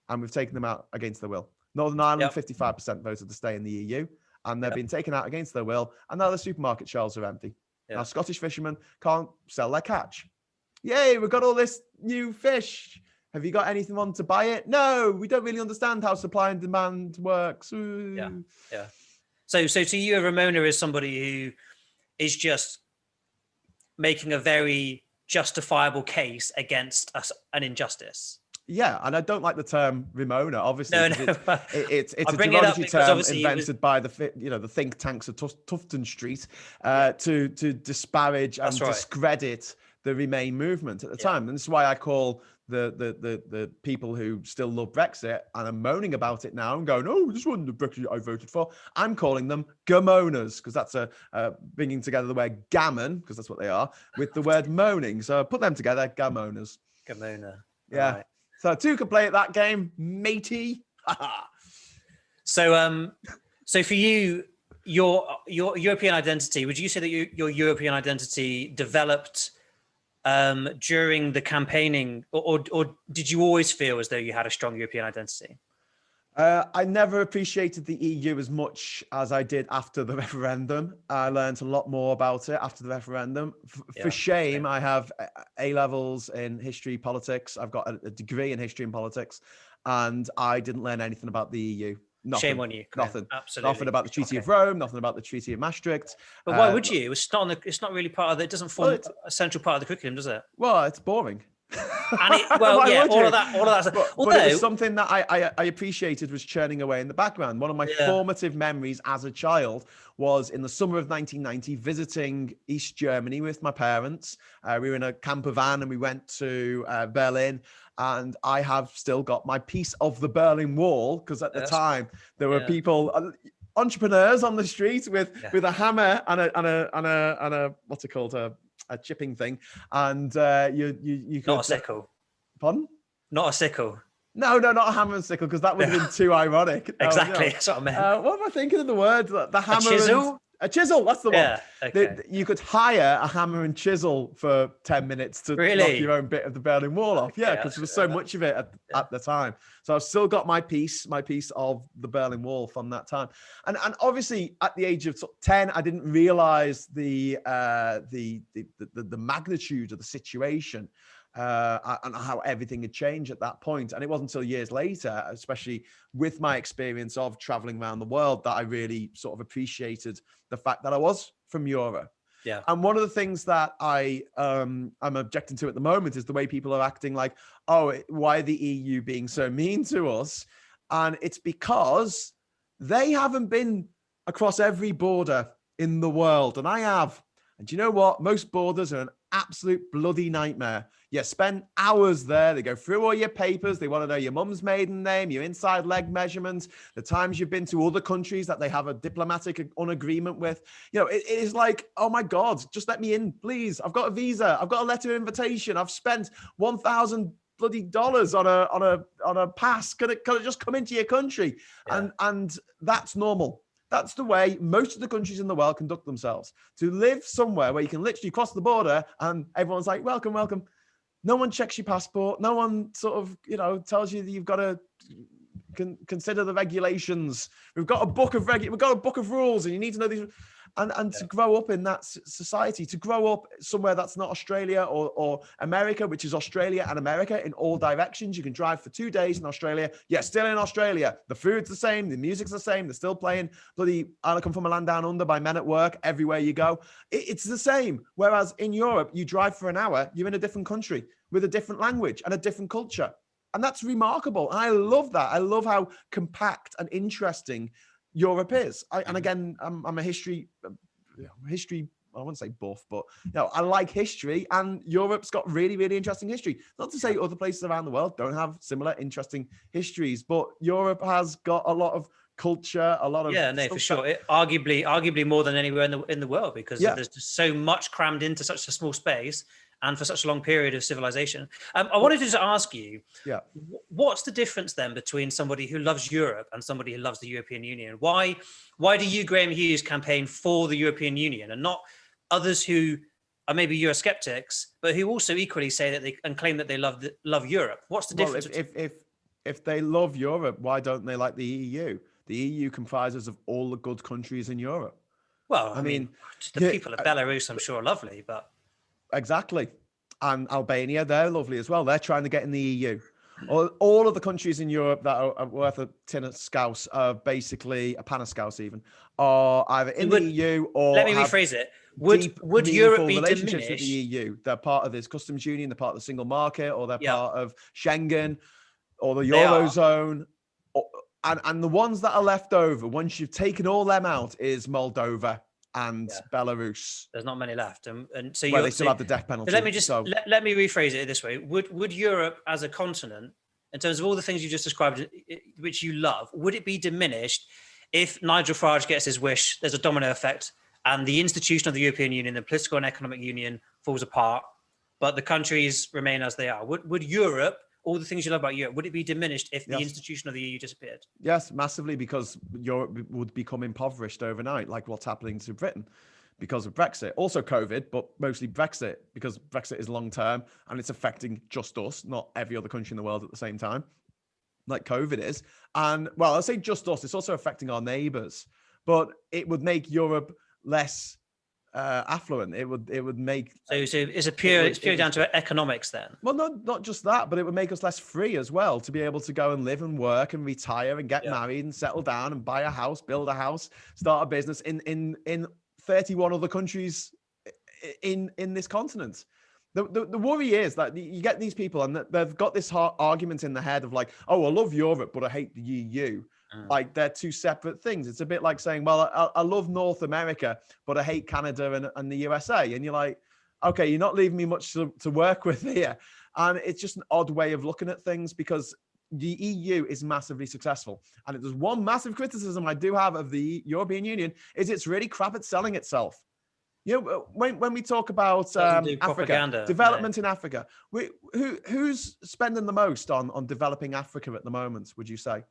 and we've taken them out against their will. Northern Ireland, 55% voted to stay in the EU, and they've been taken out against their will, and now the supermarket shelves are empty. Now Scottish fishermen can't sell their catch. Yay, we've got all this new fish. Have you got anything on to buy it? No, we don't really understand how supply and demand works. Ooh. Yeah. So to you, a Remoaner is somebody who is just making a very justifiable case against an injustice. Yeah, and I don't like the term Remoaner, obviously. No. It's a derogatory term invented by the think tanks of Tufton Street to disparage and discredit the Remain movement at the time. And this is why I call the people who still love Brexit and are moaning about it now and going, oh, this wasn't the Brexit I voted for. I'm calling them Gamoners, because that's bringing together the word gammon, because that's what they are, with the word moaning. So put them together, Gamoners. Gamoner. Yeah. Right. So two can play at that game, matey. So for you, your European identity, would you say that your European identity developed during the campaigning, or did you always feel as though you had a strong European identity? I never appreciated the EU as much as I did after the referendum. I learned a lot more about it after the referendum. For shame, I have A-levels in history, politics. I've got a degree in history and politics, and I didn't learn anything about the EU. Nothing. Shame on you. Nothing. Absolutely. Nothing about the Treaty of Rome. Nothing about the Treaty of Maastricht. But why would you? It's not really part of it. It doesn't form a central part of the curriculum, does it? Well, it's boring. And all of that. But it was something that I appreciated was churning away in the background. One of my formative memories as a child was in the summer of 1990, visiting East Germany with my parents. We were in a camper van and we went to Berlin. And I have still got my piece of the Berlin Wall, because at the time there were people, entrepreneurs on the street with a hammer and a what's it called, a chipping thing, and you could, not a sickle. Pardon? Not a sickle. No, not a hammer and sickle, because that would have been too ironic. Exactly, that's what I meant. What am I thinking of the word? The hammer. A chisel? A chisel, that's the one. Yeah, okay. You could hire a hammer and chisel for 10 minutes to knock your own bit of the Berlin Wall off. Yeah, because there was so much of it at the time. So I've still got my piece of the Berlin Wall from that time. And obviously at the age of 10, I didn't realize the magnitude of the situation. And how everything had changed at that point. And it wasn't until years later, especially with my experience of traveling around the world, that I really sort of appreciated the fact that I was from Europe. Yeah. And one of the things that I'm objecting to at the moment is the way people are acting like, oh, why are the EU being so mean to us? And it's because they haven't been across every border in the world. And I have. And do you know what? Most borders are an absolute bloody nightmare. You spend hours there. They go through all your papers. They want to know your mum's maiden name, your inside leg measurements, the times you've been to other countries that they have a diplomatic agreement with. It is like, oh my God, just let me in, please. I've got a visa. I've got a letter of invitation. I've spent $1,000 bloody dollars on a pass. Can it just come into your country? Yeah. And that's normal. That's the way most of the countries in the world conduct themselves. To live somewhere where you can literally cross the border and everyone's like, welcome, welcome. No one checks your passport. No one sort of, tells you that you've got to consider the regulations. We've got a book of rules, and you need to know these. And to grow up in that society, to grow up somewhere that's not Australia or America, which is Australia and America in all directions. You can drive for 2 days in Australia. Yeah, still in Australia. The food's the same. The music's the same. They're still playing bloody I Come From a Land Down Under by Men at Work everywhere you go. It's the same. Whereas in Europe, you drive for an hour, you're in a different country with a different language and a different culture. And that's remarkable. And I love that. I love how compact and interesting Europe is. And again, I'm a history, I wouldn't say buff, but I like history, and Europe's got really, really interesting history. Not to say other places around the world don't have similar interesting histories, but Europe has got a lot of culture, a lot of for sure. Arguably more than anywhere in the world, because there's just so much crammed into such a small space and for such a long period of civilization. I wanted to just ask you, what's the difference then between somebody who loves Europe and somebody who loves the European Union? Why do you, Graham Hughes, campaign for the European Union and not others who are maybe Eurosceptics, but who also equally say that and claim that they love Europe? What's the difference? If they love Europe, why don't they like the EU? The EU comprises of all the good countries in Europe. Well, I mean the people of Belarus, I'm sure, are lovely, but... Exactly. And Albania, they're lovely as well. They're trying to get in the EU. All of the countries in Europe that are worth a tin of scouse, are basically a pan of scouse even, are either in the EU or... Let me rephrase it. Would Europe be diminished? With the EU. They're part of this customs union, they're part of the single market, or they're part of Schengen or the Eurozone. And the ones that are left over, once you've taken all them out, is Moldova and Belarus. There's not many left, and so they still have the death penalty. Let me just let me rephrase it this way: Would Europe as a continent, in terms of all the things you just described, which you love, would it be diminished if Nigel Farage gets his wish? There's a domino effect, and the institution of the European Union, the political and economic union, falls apart, but the countries remain as they are. Would Europe, all the things you love about Europe, would it be diminished if the institution of the EU disappeared? Yes, massively, because Europe would become impoverished overnight, like what's happening to Britain because of Brexit. Also COVID, but mostly Brexit, because Brexit is long-term and it's affecting just us, not every other country in the world at the same time, like COVID is. And, well, I'll say just us, it's also affecting our neighbours. But it would make Europe less affluent. It would make so it's purely down to economics then. Well, not just that, but it would make us less free as well to be able to go and live and work and retire and get married and settle down and buy a house, build a house, start a business in 31 other countries in this continent. The worry is that you get these people and they've got this argument in the head of like, oh, I love Europe, but I hate the EU. Like they're two separate things. It's a bit like saying, well, I love North America, but I hate Canada and the USA. And you're like, okay, you're not leaving me much to work with here. And it's just an odd way of looking at things because the EU is massively successful. And if there's one massive criticism I do have of the European Union is it's really crap at selling itself. You know, when we talk about Africa, development in Africa, who's spending the most on developing Africa at the moment, would you say?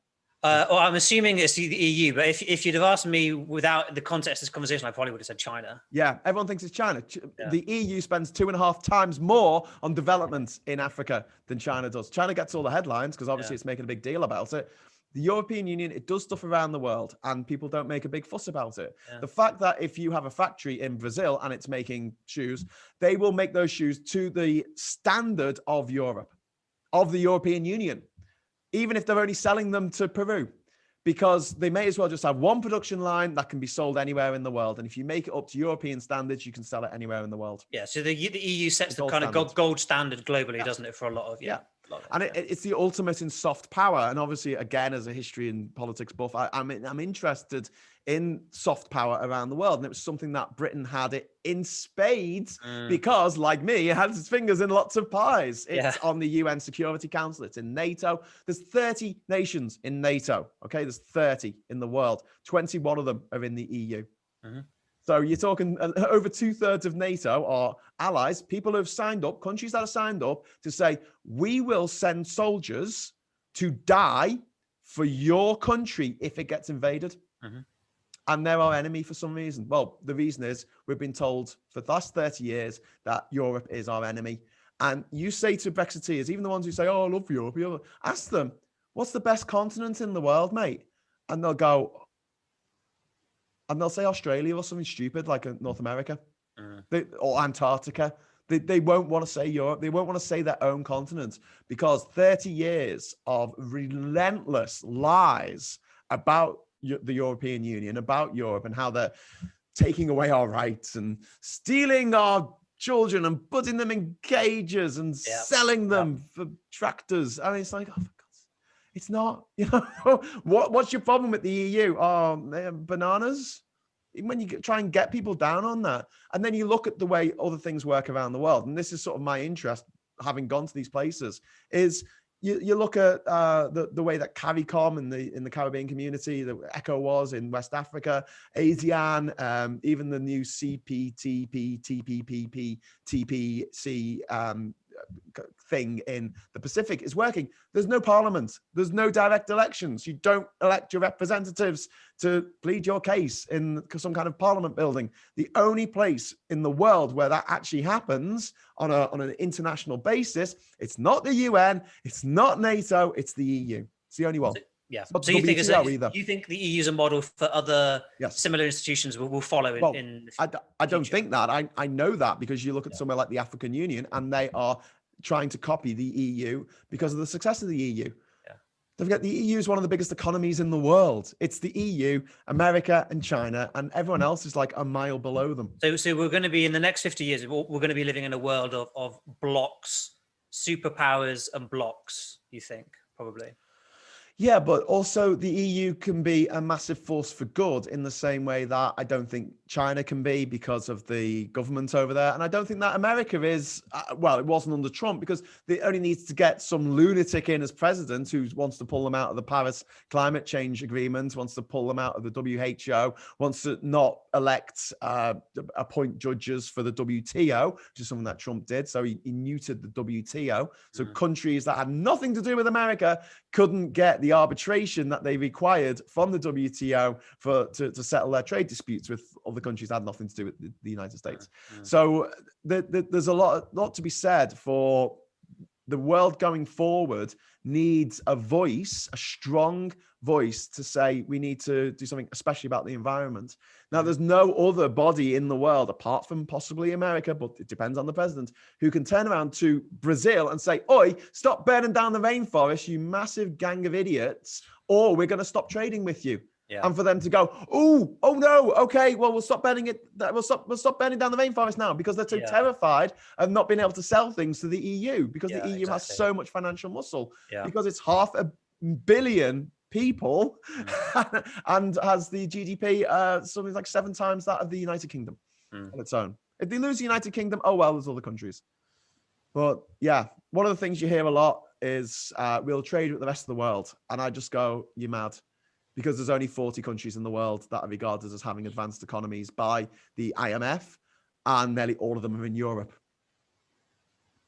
Well, I'm assuming it's the EU, but if you'd have asked me without the context of this conversation, I probably would have said China. Yeah, everyone thinks it's China. The EU spends 2.5 times more on development in Africa than China does. China gets all the headlines because obviously it's making a big deal about it. The European Union, it does stuff around the world and people don't make a big fuss about it. Yeah. The fact that if you have a factory in Brazil and it's making shoes, they will make those shoes to the standard of Europe, of the European Union, even if they're only selling them to Peru, because they may as well just have one production line that can be sold anywhere in the world. And if you make it up to European standards, you can sell it anywhere in the world. Yeah, so the EU sets the kind of gold standard globally, doesn't it, for a lot of, and it's the ultimate in soft power. And obviously, again, as a history and politics buff, I'm interested in soft power around the world. And it was something that Britain had it in spades because, like me, it has its fingers in lots of pies. It's on the UN Security Council. It's in NATO. There's 30 nations in NATO. Okay, there's 30 in the world. 21 of them are in the EU. So you're talking over 2/3 of NATO are allies, people who have signed up, countries that have signed up to say, we will send soldiers to die for your country if it gets invaded. And they're our enemy for some reason. Well, the reason is we've been told for the last 30 years that Europe is our enemy. And you say to Brexiteers, even the ones who say, oh, I love Europe, ask them, what's the best continent in the world, mate? And they'll go, and they'll say Australia or something stupid like North America or Antarctica. They won't want to say Europe. They won't want to say their own continent because 30 years of relentless lies about the European Union, about Europe and how they're taking away our rights and stealing our children and putting them in cages and selling them for tractors. And it's like, oh, for God's sake, it's not, what's your problem with the EU? Oh, bananas. When you try and get people down on that, and then you look at the way other things work around the world, and this is sort of my interest, having gone to these places, is you look at the way that CARICOM in the Caribbean community, the ECHO was in West Africa, ASEAN, even the new CPTP, TPPP, TPC thing in the Pacific is working. There's no parliament. There's no direct elections. You don't elect your representatives to plead your case in some kind of parliament building. The only place in the world where that actually happens on an international basis, it's not the UN, it's not NATO, it's the EU. It's the only one. So you think the EU is a model for other similar institutions will follow in I don't think that. I know that because you look at somewhere like the African Union and they are trying to copy the EU because of the success of the EU. Don't forget, the EU is one of the biggest economies in the world. It's the EU, America and China, and everyone else is like a mile below them. So we're going to be, in the next 50 years, we're going to be living in a world of blocks, superpowers and blocks, you think, probably? Yeah, but also the EU can be a massive force for good in the same way that I don't think China can be because of the government over there. And I don't think that America is, well, it wasn't under Trump because they only needs to get some lunatic in as president who wants to pull them out of the Paris climate change agreement, wants to pull them out of the WHO, wants to not elect, appoint judges for the WTO, which is something that Trump did. So he neutered the WTO. So countries that had nothing to do with America couldn't get the arbitration that they required from the WTO to settle their trade disputes with other countries that had nothing to do with the United States. So there's a lot to be said for the world going forward needs a voice, a strong voice to say we need to do something, especially about the environment. Now, there's no other body in the world, apart from possibly America, but it depends on the president, who can turn around to Brazil and say, oi, stop burning down the rainforest, you massive gang of idiots, or we're going to stop trading with you. Yeah. And for them to go, oh no, okay, well, we'll stop burning it. We'll stop burning down the rainforest now, because they're so terrified of not being able to sell things to the EU, because the EU has so much financial muscle, because it's 500 million people and has the GDP something like 7 times that of the United Kingdom on its own. If they lose the United Kingdom, oh well, there's other countries. But yeah, one of the things you hear a lot is we'll trade with the rest of the world, and I just go, you're mad. Because there's only 40 countries in the world that are regarded as having advanced economies by the IMF, and nearly all of them are in Europe.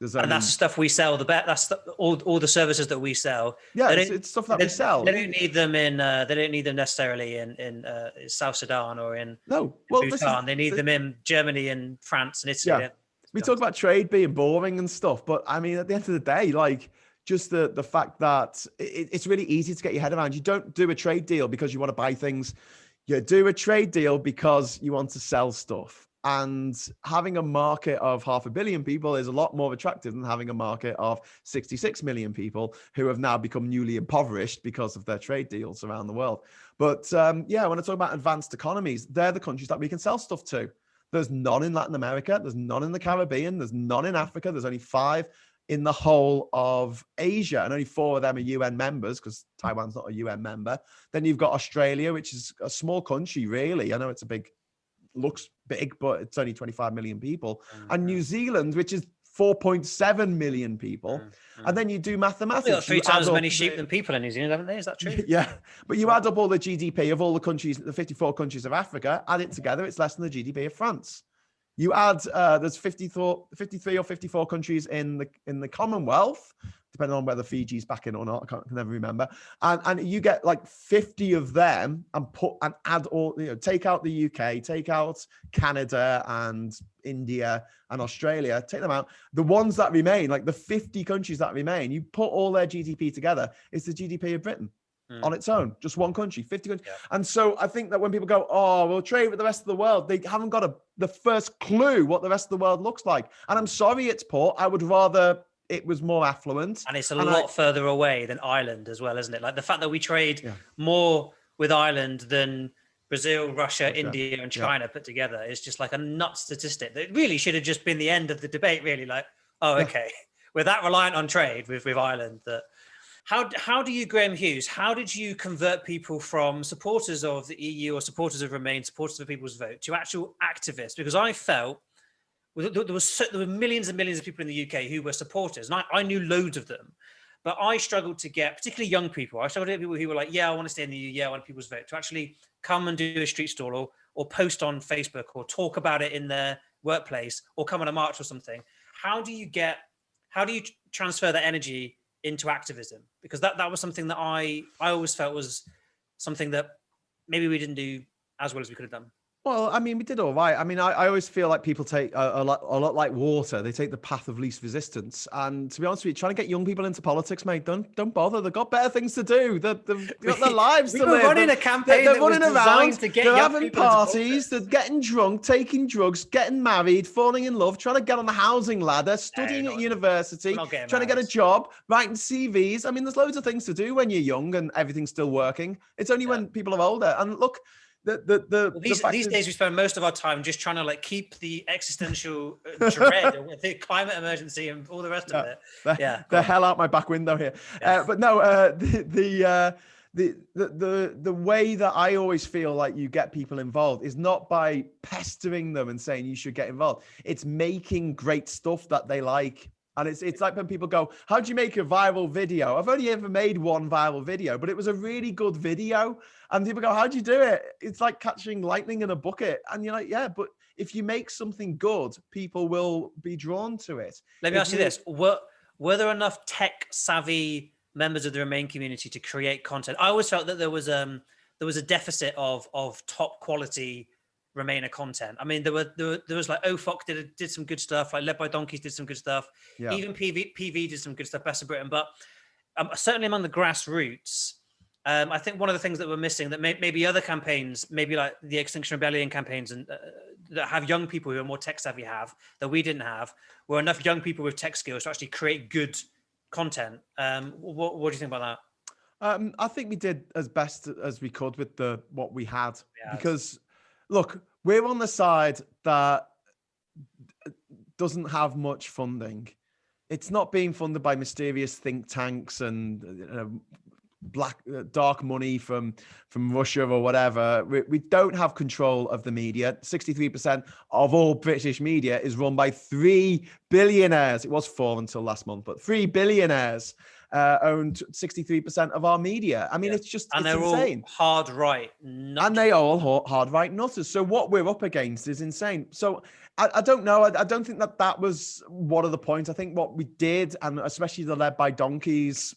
And that's the stuff we sell. That's all the services that we sell. Yeah, it's stuff that we sell. They don't need them in. They don't need them necessarily in South Sudan or in Bhutan. They need them in Germany and France and Italy. Yeah. We talk about trade being boring and stuff, but I mean, at the end of the day, like, just the fact that it's really easy to get your head around. You don't do a trade deal because you want to buy things. You do a trade deal because you want to sell stuff. And having a market of 500 million people is a lot more attractive than having a market of 66 million people who have now become newly impoverished because of their trade deals around the world. But yeah, when I talk about advanced economies, they're the countries that we can sell stuff to. There's none in Latin America. There's none in the Caribbean. There's none in Africa. There's only 5 in the whole of Asia, and only 4 of them are UN members, because Taiwan's not a UN member. Then you've got Australia, which is a small country, really. I know looks big, but it's only 25 million people. And New Zealand, which is 4.7 million people. And then you do mathematics. We've got 3 times as many sheep than people in New Zealand, haven't they? Is that true? Yeah. But you add up all the GDP of all the countries, the 54 countries of Africa, add it together, it's less than the GDP of France. You add, there's 53 or 54 countries in the Commonwealth, depending on whether Fiji's back in or not. I can never remember. And you get like 50 of them and add all, take out the UK, take out Canada and India and Australia, take them out. The ones that remain, like the 50 countries that remain, you put all their GDP together, it's the GDP of Britain. On its own, just one country, 50 countries. Yeah. And so I think that when people go, oh, we'll trade with the rest of the world, they haven't got the first clue what the rest of the world looks like. And I'm sorry it's poor. I would rather it was more affluent. And it's a lot further away than Ireland as well, isn't it? Like the fact that we trade more with Ireland than Brazil, Russia, India, and China put together is just like a nut statistic. That really should have just been the end of the debate, really. Like, oh, okay. We're that reliant on trade with Ireland that... How do you, Graham Hughes, how did you convert people from supporters of the EU or supporters of Remain, supporters of People's Vote, to actual activists? Because I felt there were millions and millions of people in the UK who were supporters, and I knew loads of them, but I struggled to get, particularly young people, I struggled to get people who were like, yeah, I want to stay in the EU, yeah, I want People's Vote, to actually come and do a street stall or post on Facebook or talk about it in their workplace or come on a march or something. How do you transfer that energy into activism? Because that was something that I always felt was something that maybe we didn't do as well as we could have done. Well, I mean, we did all right. I mean, I always feel like people take a lot like water. They take the path of least resistance. And to be honest with you, trying to get young people into politics, mate, don't bother. They've got better things to do. They've got their lives to live. We're running a campaign they're running around to get they're young having people parties. They're getting drunk, taking drugs, getting married, falling in love, trying to get on the housing ladder, studying at university, trying to get a job, writing CVs. I mean, there's loads of things to do when you're young and everything's still working. It's only when people are older. And look, these days we spend most of our time just trying to like keep the existential dread of the climate emergency and all the rest of it. The hell out my back window here. But no, the way that I always feel like you get people involved is not by pestering them and saying you should get involved. It's making great stuff that they like. And it's like when people go, how do you make a viral video? I've only ever made one viral video, but it was a really good video. And people go, how do you do it? It's like catching lightning in a bucket. And you're like, yeah, but if you make something good, people will be drawn to it. Let me ask you this. Were there enough tech savvy members of the Remain community to create content? I always felt that there was a deficit of top quality Remainer content. I mean, there was like OFOC did some good stuff, like Led by Donkeys did some good stuff. Yeah. Even PV did some good stuff, Best of Britain. But certainly among the grassroots, I think one of the things that we're missing that maybe other campaigns, maybe like the Extinction Rebellion campaigns, and that have young people who are more tech savvy that we didn't have, were enough young people with tech skills to actually create good content. What do you think about that? I think we did as best as we could with what we had, Yeah. because look, we're on the side that doesn't have much funding. It's not being funded by mysterious think tanks and dark money from Russia or whatever. We don't have control of the media. 63% of all British media is run by 3 billionaires. It was 4 until last month, but 3 billionaires owned 63% of our media. I mean, it's they're insane. All hard right, and they are all hard right nutters. So what we're up against is insane. So I don't know. I don't think that was one of the points. I think what we did, and especially the Led by Donkeys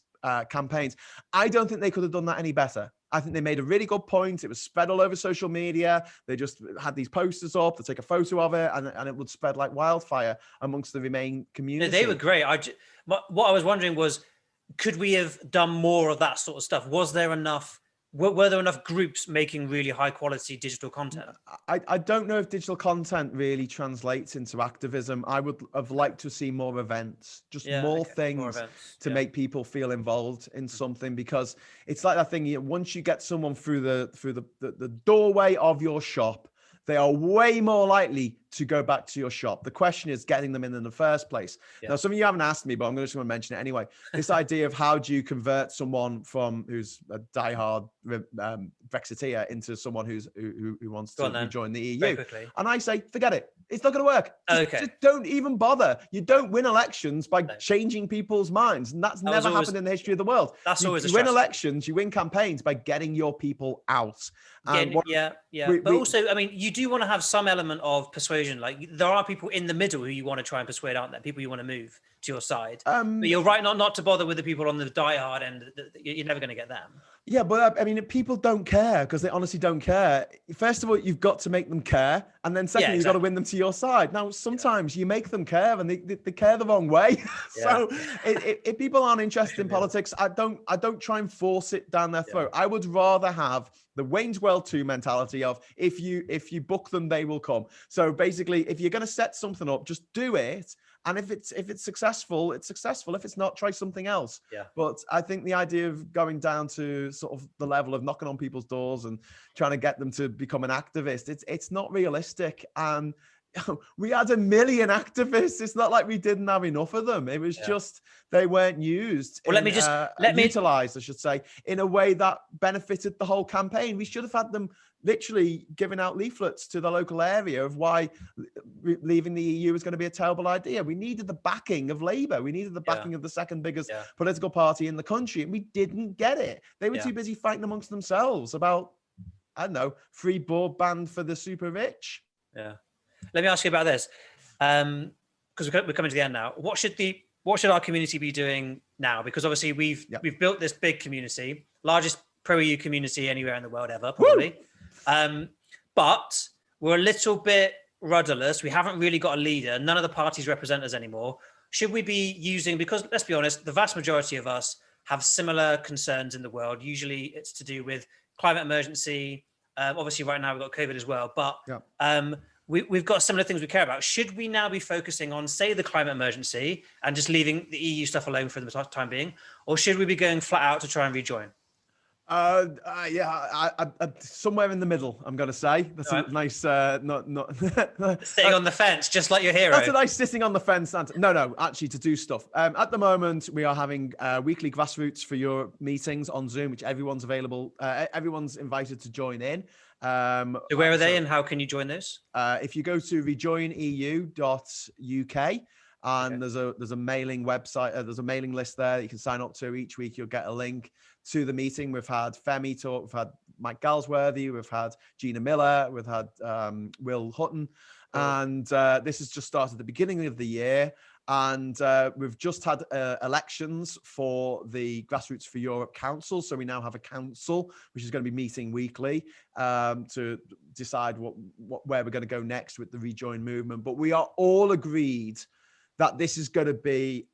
campaigns, I don't think they could have done that any better. I think they made a really good point. It was spread all over social media. They just had these posters up to take a photo of it, and it would spread like wildfire amongst the Remain community. They were great. What I was wondering was, could we have done more of that sort of stuff? Was there enough? Were there enough groups making really high quality digital content? I don't know if digital content really translates into activism. I would have liked to see more events, just more things to make people feel involved in something, because it's like that thing. Once you get someone through the doorway of your shop, they are way more likely to go back to your shop. The question is getting them in the first place. Yeah. Now, some of you haven't asked me, but I'm just going to mention it anyway. This idea of how do you convert someone who's a diehard Brexiteer into someone who wants to rejoin the EU? And I say, forget it. It's not going to work. Just don't even bother. You don't win elections by changing people's minds. And that's never happened in the history of the world. That's always you win elections, you win campaigns by getting your people out. But also, I mean, you do want to have some element of persuasion. Like, there are people in the middle who you want to try and persuade, aren't there? People you want to move to your side. But you're right not to bother with the people on the diehard end. You're never going to get them. Yeah, but I mean, people don't care because they honestly don't care. First of all, you've got to make them care. And then secondly, you've got to win them to your side. Now, sometimes you make them care and they care the wrong way. So if people aren't interested in politics, I don't try and force it down their throat. I would rather have the Wayne's World 2 mentality of if you book them, they will come. So basically, if you're going to set something up, just do it. And if it's successful, it's successful. If it's not, try something else. Yeah. But I think the idea of going down to sort of the level of knocking on people's doors and trying to get them to become an activist, it's not realistic. And we had 1 million activists. It's not like we didn't have enough of them. It was just they weren't used. Well, utilized, I should say, in a way that benefited the whole campaign. We should have had them literally giving out leaflets to the local area of why leaving the EU was going to be a terrible idea. We needed the backing of Labour. We needed the backing of the second biggest political party in the country, and we didn't get it. They were too busy fighting amongst themselves about, I don't know, free broadband for the super rich. Yeah. Let me ask you about this, because we're coming to the end now. What should our community be doing now? Because obviously we've built this big community, largest pro-EU community anywhere in the world ever, probably. But we're a little bit rudderless. We haven't really got a leader. None of the parties represent us anymore. Should we be using, because let's be honest, the vast majority of us have similar concerns in the world. Usually it's to do with climate emergency. Obviously right now we've got COVID as well, but we've got similar things we care about. Should we now be focusing on, say, the climate emergency and just leaving the EU stuff alone for the time being? Or should we be going flat out to try and rejoin? Somewhere in the middle, I'm going to say. That's a nice, not sitting on the fence, just like your hero. That's a nice sitting on the fence. No, actually to do stuff. At the moment, we are having weekly Grassroots for your meetings on Zoom, which everyone's invited to join in. So where are they and how can you join those? If you go to rejoineu.uk, and there's a mailing website, there's a mailing list there that you can sign up to. Each week you'll get a link to the meeting. We've had Femi talk, we've had Mike Galsworthy, we've had Gina Miller, we've had Will Hutton, and this has just started at the beginning of the year. And we've just had elections for the Grassroots for Europe Council. So we now have a council, which is going to be meeting weekly to decide where we're going to go next with the Rejoin movement. But we are all agreed that this is going to be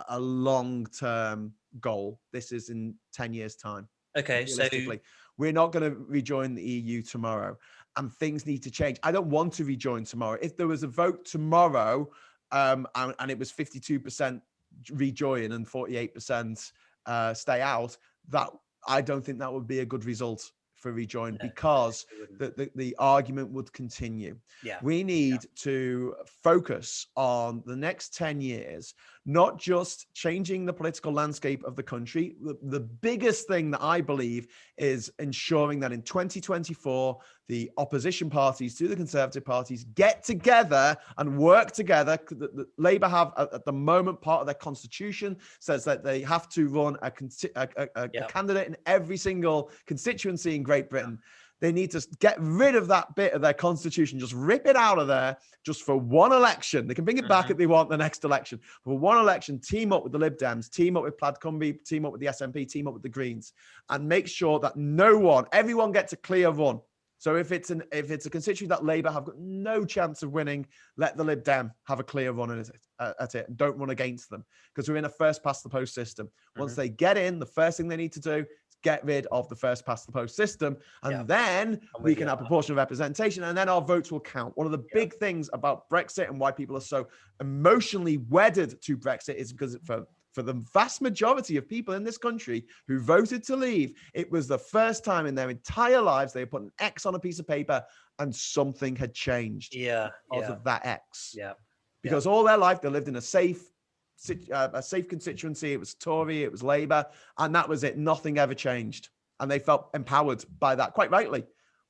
a long-term goal. This is in 10 years' time. Okay, realistically. We're not going to rejoin the EU tomorrow, and things need to change. I don't want to rejoin tomorrow. If there was a vote tomorrow, and it was 52% rejoin and 48% stay out, that I don't think that would be a good result for rejoin, because the argument would continue. We need to focus on the next 10 years, not just changing the political landscape of the country. The biggest thing that I believe is ensuring that in 2024, the opposition parties to the Conservative parties get together and work together. Labour have, at the moment, part of their constitution says that they have to run a candidate in every single constituency in Great Britain. They need to get rid of that bit of their constitution, just rip it out of there just for one election. They can bring it back if they want the next election. For one election, team up with the Lib Dems, team up with Plaid Cymru, team up with the SNP, team up with the Greens, and make sure that everyone gets a clear run. So if it's a constituency that Labour have got no chance of winning, let the Lib Dem have a clear run at it and don't run against them, because we're in a first past the post system. Once they get in, the first thing they need to do is get rid of the first past the post system, and then we can have proportional representation, and then our votes will count. One of the big things about Brexit and why people are so emotionally wedded to Brexit is because for the vast majority of people in this country who voted to leave, it was the first time in their entire lives they had put an X on a piece of paper and something had changed because of that X. Because all their life they lived in a safe constituency. It was Tory, it was Labour, and that was it. Nothing ever changed. And they felt empowered by that, quite rightly.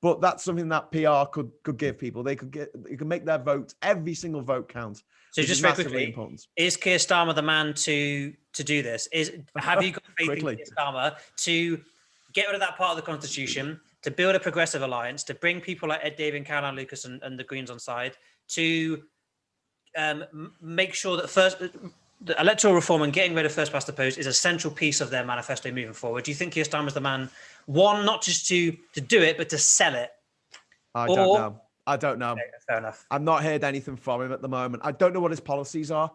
But that's something that PR could give people. They could make their vote, every single vote count. So just very quickly, is Keir Starmer the man to do this? Have you got faith in Keir Starmer to get rid of that part of the constitution, to build a progressive alliance, to bring people like Ed Davey and Caroline Lucas and the Greens on side, to make sure that the electoral reform and getting rid of first past the post is a central piece of their manifesto moving forward? Do you think Keir Starmer is the man, one, not just to do it, but to sell it? I don't know. Okay, fair enough. I've not heard anything from him at the moment. I don't know what his policies are.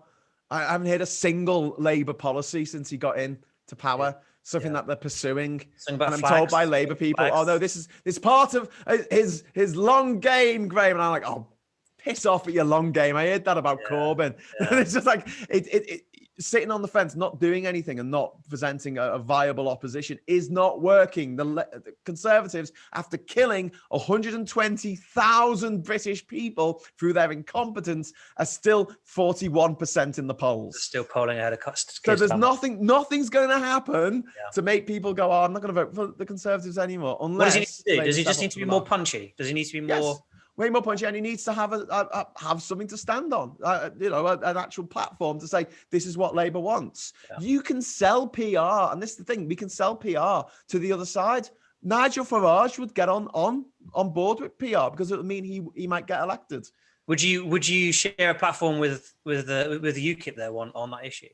I haven't heard a single Labour policy since he got into power. Something that they're pursuing. And I'm told by Labour people, oh no, this is part of his long game, Graham. And I'm like, oh, piss off at your long game. I heard that about Corbyn. It's just like it sitting on the fence, not doing anything and not presenting a viable opposition is not working. The Conservatives, after killing 120,000 British people through their incompetence, are still 41% in the polls. They're still polling ahead of cost. So there's nothing's going to happen to make people go, oh, I'm not going to vote for the Conservatives anymore. Unless what does he need to do? Does he just need to be more punchy? Does he need to be more... Yes. Way more punchy, and he needs to have something to stand on, an actual platform to say this is what Labour wants. You can sell PR, and this is the thing: we can sell PR to the other side. Nigel Farage would get on board with PR because it would mean he might get elected. Would you share a platform with UKIP there on that issue?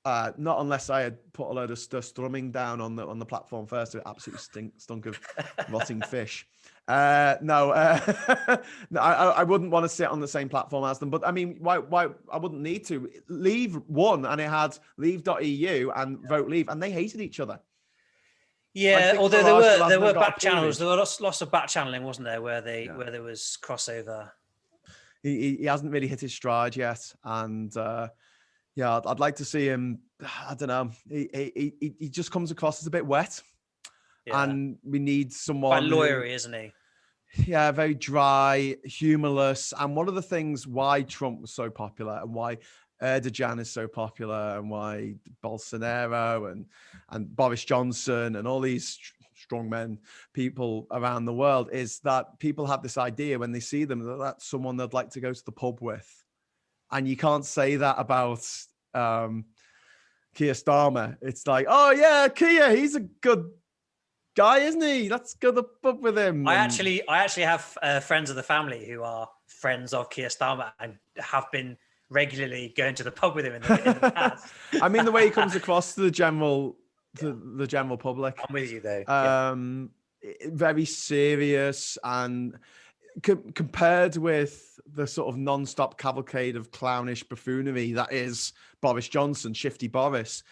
Not unless I had put a load of strumming down on the platform first. It absolutely stunk of rotting fish. No, I wouldn't want to sit on the same platform as them. But I mean, why? I wouldn't need to. Leave won, and it had leave.eu and Vote Leave, and they hated each other. Yeah, although there were back channels. There were lots of back channeling, wasn't there, where there was crossover. He hasn't really hit his stride yet, and I'd like to see him. I don't know. He just comes across as a bit wet. Yeah. And we need someone... Quite lawyery, isn't he? Yeah, very dry, humorless. And one of the things why Trump was so popular and why Erdogan is so popular and why Bolsonaro and Boris Johnson and all these strongmen people around the world is that people have this idea when they see them that that's someone they'd like to go to the pub with. And you can't say that about Keir Starmer. It's like, oh yeah, Keir, he's a good guy, isn't he? Let's go to the pub with him. I actually have friends of the family who are friends of Keir Starmer and have been regularly going to the pub with him in the past. I mean, the way he comes across to the general public, I'm with you though. Yeah. Very serious, and compared with the sort of non-stop cavalcade of clownish buffoonery that is Boris Johnson, Shifty Boris,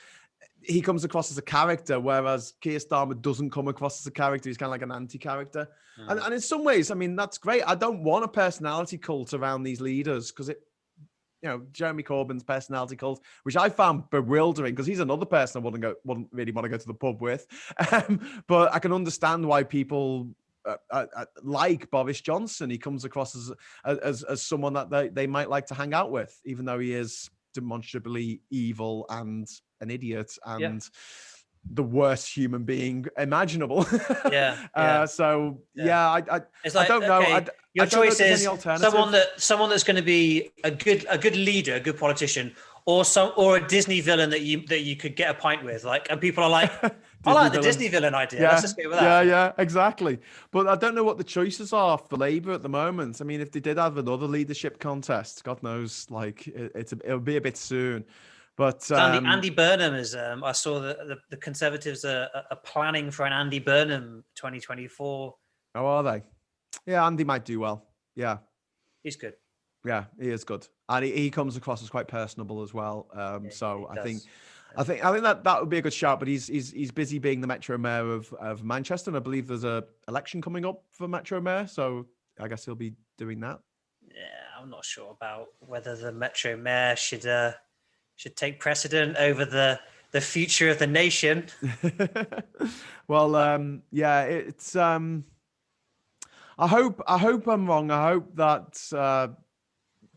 he comes across as a character, whereas Keir Starmer doesn't come across as a character. He's kind of like an anti-character. And in some ways, I mean, that's great. I don't want a personality cult around these leaders, because Jeremy Corbyn's personality cult, which I found bewildering, because he's another person I wouldn't really want to go to the pub with. But I can understand why people like Boris Johnson. He comes across as someone that they might like to hang out with, even though he is demonstrably evil and an idiot and the worst human being imaginable. I don't know. Your choice is someone that's going to be a good leader, a good politician, or a Disney villain that you could get a pint with. And people are like, I like the Disney villain idea. Let's just go with that. Yeah, exactly. But I don't know what the choices are for Labour at the moment. I mean, if they did have another leadership contest, God knows, it'll be a bit soon. But Andy Burnham is. I saw the Conservatives are planning for an Andy Burnham 2024. Oh, are they? Yeah, Andy might do well. Yeah, he's good. Yeah, he is good, and he comes across as quite personable as well. I think that would be a good shout. But he's busy being the Metro Mayor of Manchester, and I believe there's a election coming up for Metro Mayor, so I guess he'll be doing that. Yeah, I'm not sure about whether the Metro Mayor should take precedent over the future of the nation. Well, it's. I hope I'm wrong. I hope that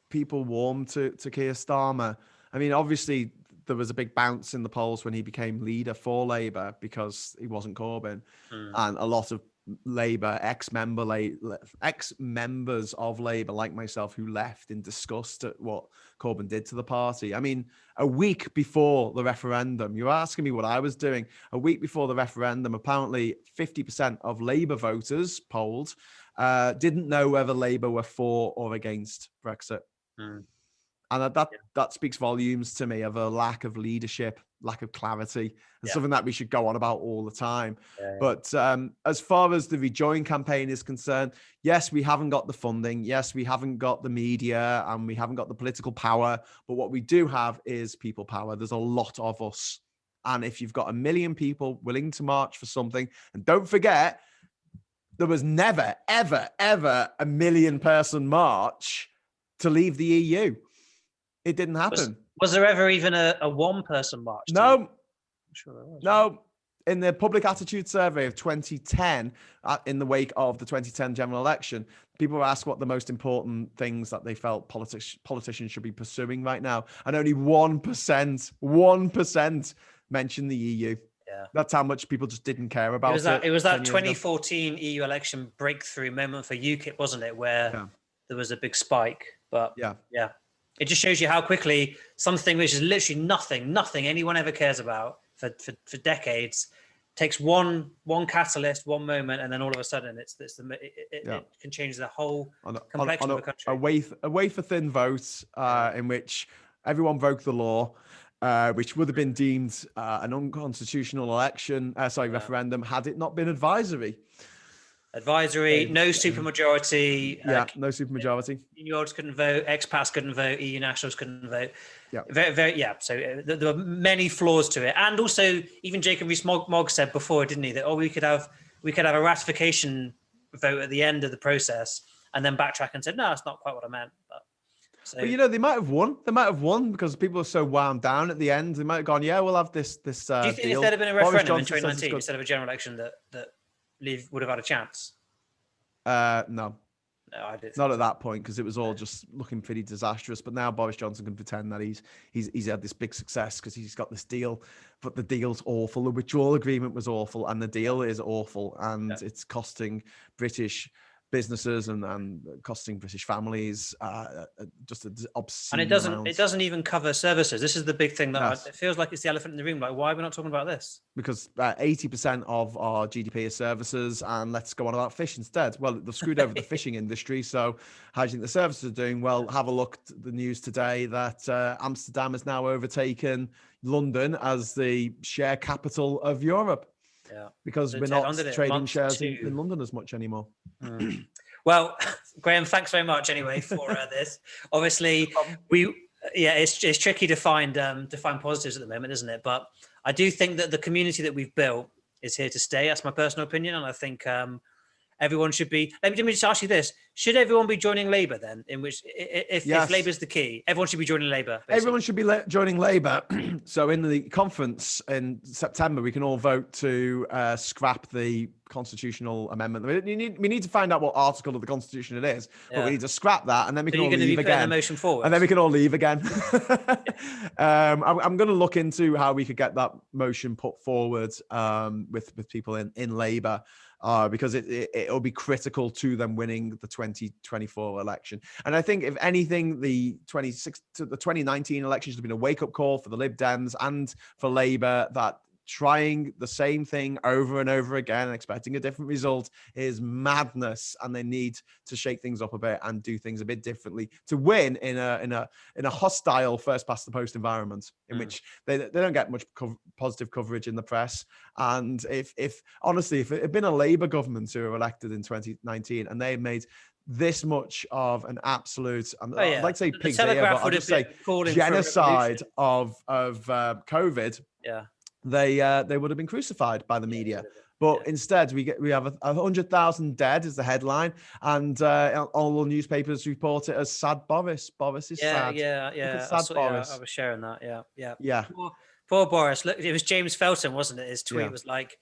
people warm to Keir Starmer. I mean, obviously there was a big bounce in the polls when he became leader for Labour because he wasn't Corbyn, and a lot of Labour ex-members of Labour like myself who left in disgust at what Corbyn did to the party. I mean, a week before the referendum, you're asking me what I was doing. A week before the referendum, apparently 50% of Labour voters polled didn't know whether Labour were for or against Brexit. And that speaks volumes to me of a lack of leadership, lack of clarity, and something that we should go on about all the time. But as far as the Rejoin campaign is concerned, yes, we haven't got the funding. Yes, we haven't got the media, and we haven't got the political power. But what we do have is people power. There's a lot of us. And if you've got 1 million people willing to march for something, and don't forget, there was never, ever, ever a 1 million person march to leave the EU. It didn't happen. Was there ever even a one-person march? No. I'm sure there was. No. In the public attitude survey of 2010, in the wake of the 2010 general election, people were asked what the most important things that they felt politicians should be pursuing right now. And only 1% mentioned the EU. Yeah. That's how much people just didn't care about it. It was that 2014 EU election breakthrough moment for UKIP, wasn't it? Where there was a big spike. But yeah. It just shows you how quickly something which is literally nothing anyone ever cares about for decades takes one catalyst, one moment, and then all of a sudden it can change the whole complexion of the country. A wafer thin vote in which everyone broke the law, which would have been deemed an unconstitutional referendum had it not been advisory. No supermajority. No supermajority. Seniors couldn't vote, expats couldn't vote, EU nationals couldn't vote. Yeah. So there were many flaws to it. And also, even Jacob Rees-Mogg said before, didn't he, that we could have a ratification vote at the end of the process and then backtrack and said, no, that's not quite what I meant. But they might have won. They might have won because people are so wound down at the end. They might have gone, we'll have this. Do you think if there'd have been a referendum in 2019 instead of a general election that Leave would have had a chance? No, I didn't. Not at that point, because it was all just looking pretty disastrous. But now Boris Johnson can pretend that he's had this big success because he's got this deal, but the deal's awful. The withdrawal agreement was awful, and the deal is awful, and it's costing British businesses and costing British families just an obscene And amount. it doesn't even cover services. This is the big thing that Yes. it feels like it's the elephant in the room. Like, why are we not talking about this? Because 80% of our GDP is services, and let's go on about fish instead. Well, they've screwed over the fishing industry. So how do you think the services are doing? Well, have a look at the news today that Amsterdam has now overtaken London as the share capital of Europe. Yeah. Because So we're Ted, not on to it, trading month shares 2. in London as much anymore. Well, Graham, thanks very much anyway for this. Obviously, it's tricky to find positives at the moment, isn't it? But I do think that the community that we've built is here to stay. That's my personal opinion, and I think everyone should be. Let me just ask you this: should everyone be joining Labour then? In which, if Labour's the key, everyone should be joining Labour. Basically. Everyone should be joining Labour. So in the conference in September, we can all vote to scrap the constitutional amendment. We need to find out what article of the Constitution it is, but we need to scrap that, and then we can all leave again. Motion forward, and then we can all leave again. I'm going to look into how we could get that motion put forward with people in Labour. Because it'll be critical to them winning the 2024 election. And I think, if anything, the 2019 election should have been a wake-up call for the Lib Dems and for Labour that trying the same thing over and over again and expecting a different result is madness, and they need to shake things up a bit and do things a bit differently to win in a hostile first past the post environment in which they don't get much positive coverage in the press. And if honestly, if it had been a Labour government who were elected in 2019 and they made this much of an absolute, I'd like to say pig's ear, but I'll just say genocide of COVID, they would have been crucified by the media. But instead, we have 100,000 dead is the headline, and all the newspapers report it as sad Boris. Boris is sad. Sad Boris. I was sharing that. Yeah. Poor Boris. Look, it was James Felton, wasn't it? His tweet was like,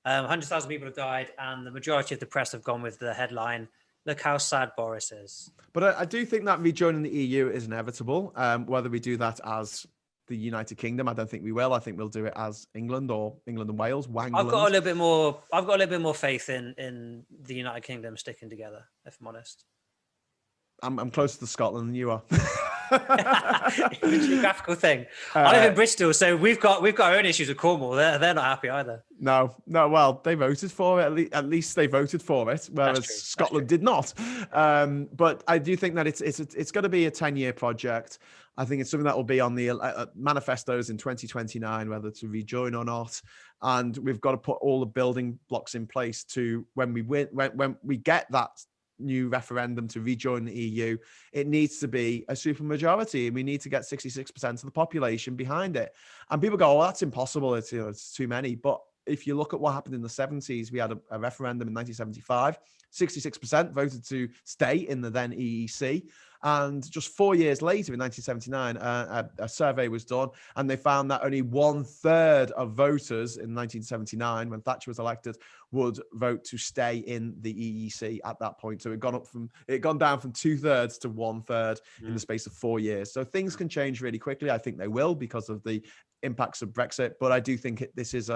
100,000 people have died, and the majority of the press have gone with the headline, "Look how sad Boris is." But I do think that rejoining the EU is inevitable. Whether we do that as the United Kingdom, I don't think we will. I think we'll do it as England or England and Wales. I've got a little bit more faith in the United Kingdom sticking together, if I'm honest. I'm closer to Scotland than you are. It's a geographical thing. I live in Bristol, so we've got our own issues with Cornwall. They're not happy either. No. Well, they voted for it. At least they voted for it, whereas Scotland did not. But I do think that it's going to be a 10-year project. I think it's something that will be on the manifestos in 2029, whether to rejoin or not. And we've got to put all the building blocks in place to when we get that new referendum to rejoin the EU, it needs to be a supermajority, and we need to get 66% of the population behind it. And people go, "Oh, that's impossible. It's too many." But if you look at what happened in the 70s, we had a referendum in 1975. 66% voted to stay in the then EEC. And just 4 years later, in 1979, a survey was done, and they found that only 1/3 of voters in 1979, when Thatcher was elected, would vote to stay in the EEC at that point. So it gone down from 2/3 to 1/3 in the space of 4 years. So things can change really quickly. I think they will because of the impacts of Brexit. But I do think this is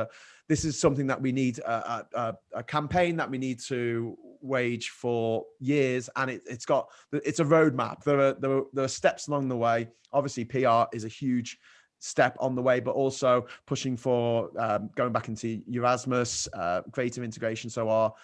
something that we need a campaign that we need to wage for years, and it's a roadmap. There are steps along the way. Obviously, PR is a huge step on the way, but also pushing for going back into Erasmus, creative integration, so our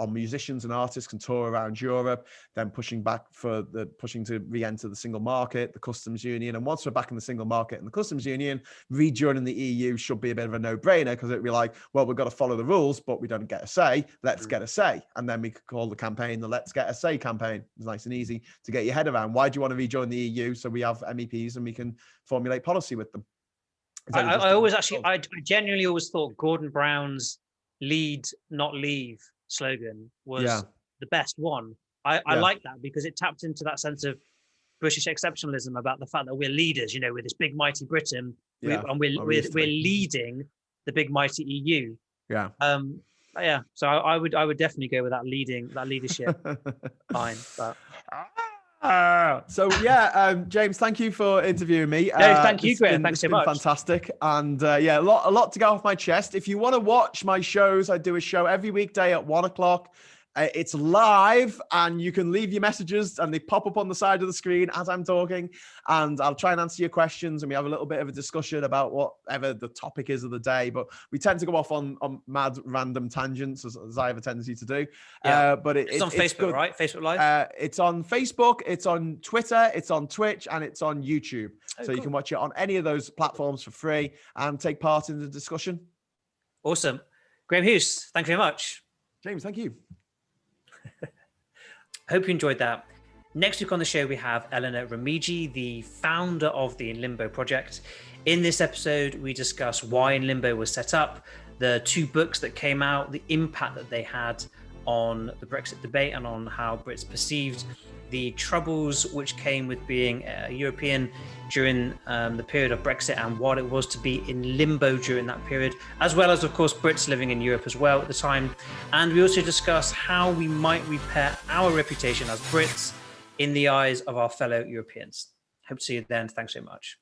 musicians and artists can tour around Europe, then pushing to re-enter the single market, the customs union. And once we're back in the single market and the customs union, rejoining the EU should be a bit of a no-brainer, because it'd be like, well, we've got to follow the rules, but we don't get a say. Let's get a say. And then we could call the campaign the Let's Get a Say campaign. It's nice and easy to get your head around. Why do you want to rejoin the EU? So we have MEPs and we can formulate policy with them. I genuinely always thought Gordon Brown's lead, not leave slogan was the best one. I like that because it tapped into that sense of British exceptionalism about the fact that we're leaders, with this big mighty Britain, and we're leading the big mighty EU. So I would definitely go with that leadership line. But James, thank you for interviewing me. No, thank you, Graham. Thanks so much. Fantastic. And a lot to go off my chest. If you want to watch my shows, I do a show every weekday at 1:00 It's live, and you can leave your messages and they pop up on the side of the screen as I'm talking, and I'll try and answer your questions, and we have a little bit of a discussion about whatever the topic is of the day, but we tend to go off on mad random tangents as I have a tendency to do. Yeah. But it's on Facebook, good. right? Facebook Live? It's on Facebook, it's on Twitter, it's on Twitch, and it's on YouTube. So cool. You can watch it on any of those platforms for free and take part in the discussion. Awesome. Graham Hughes, thank you very much. James, thank you. Hope you enjoyed that. Next week on the show, we have Eleanor Remigi, the founder of the In Limbo project. In this episode, we discuss why In Limbo was set up, the 2 books that came out, the impact that they had on the Brexit debate and on how Brits perceived the troubles which came with being a European during the period of Brexit, and what it was to be in limbo during that period, as well as, of course, Brits living in Europe as well at the time. And we also discuss how we might repair our reputation as Brits in the eyes of our fellow Europeans. Hope to see you then. Thanks so much.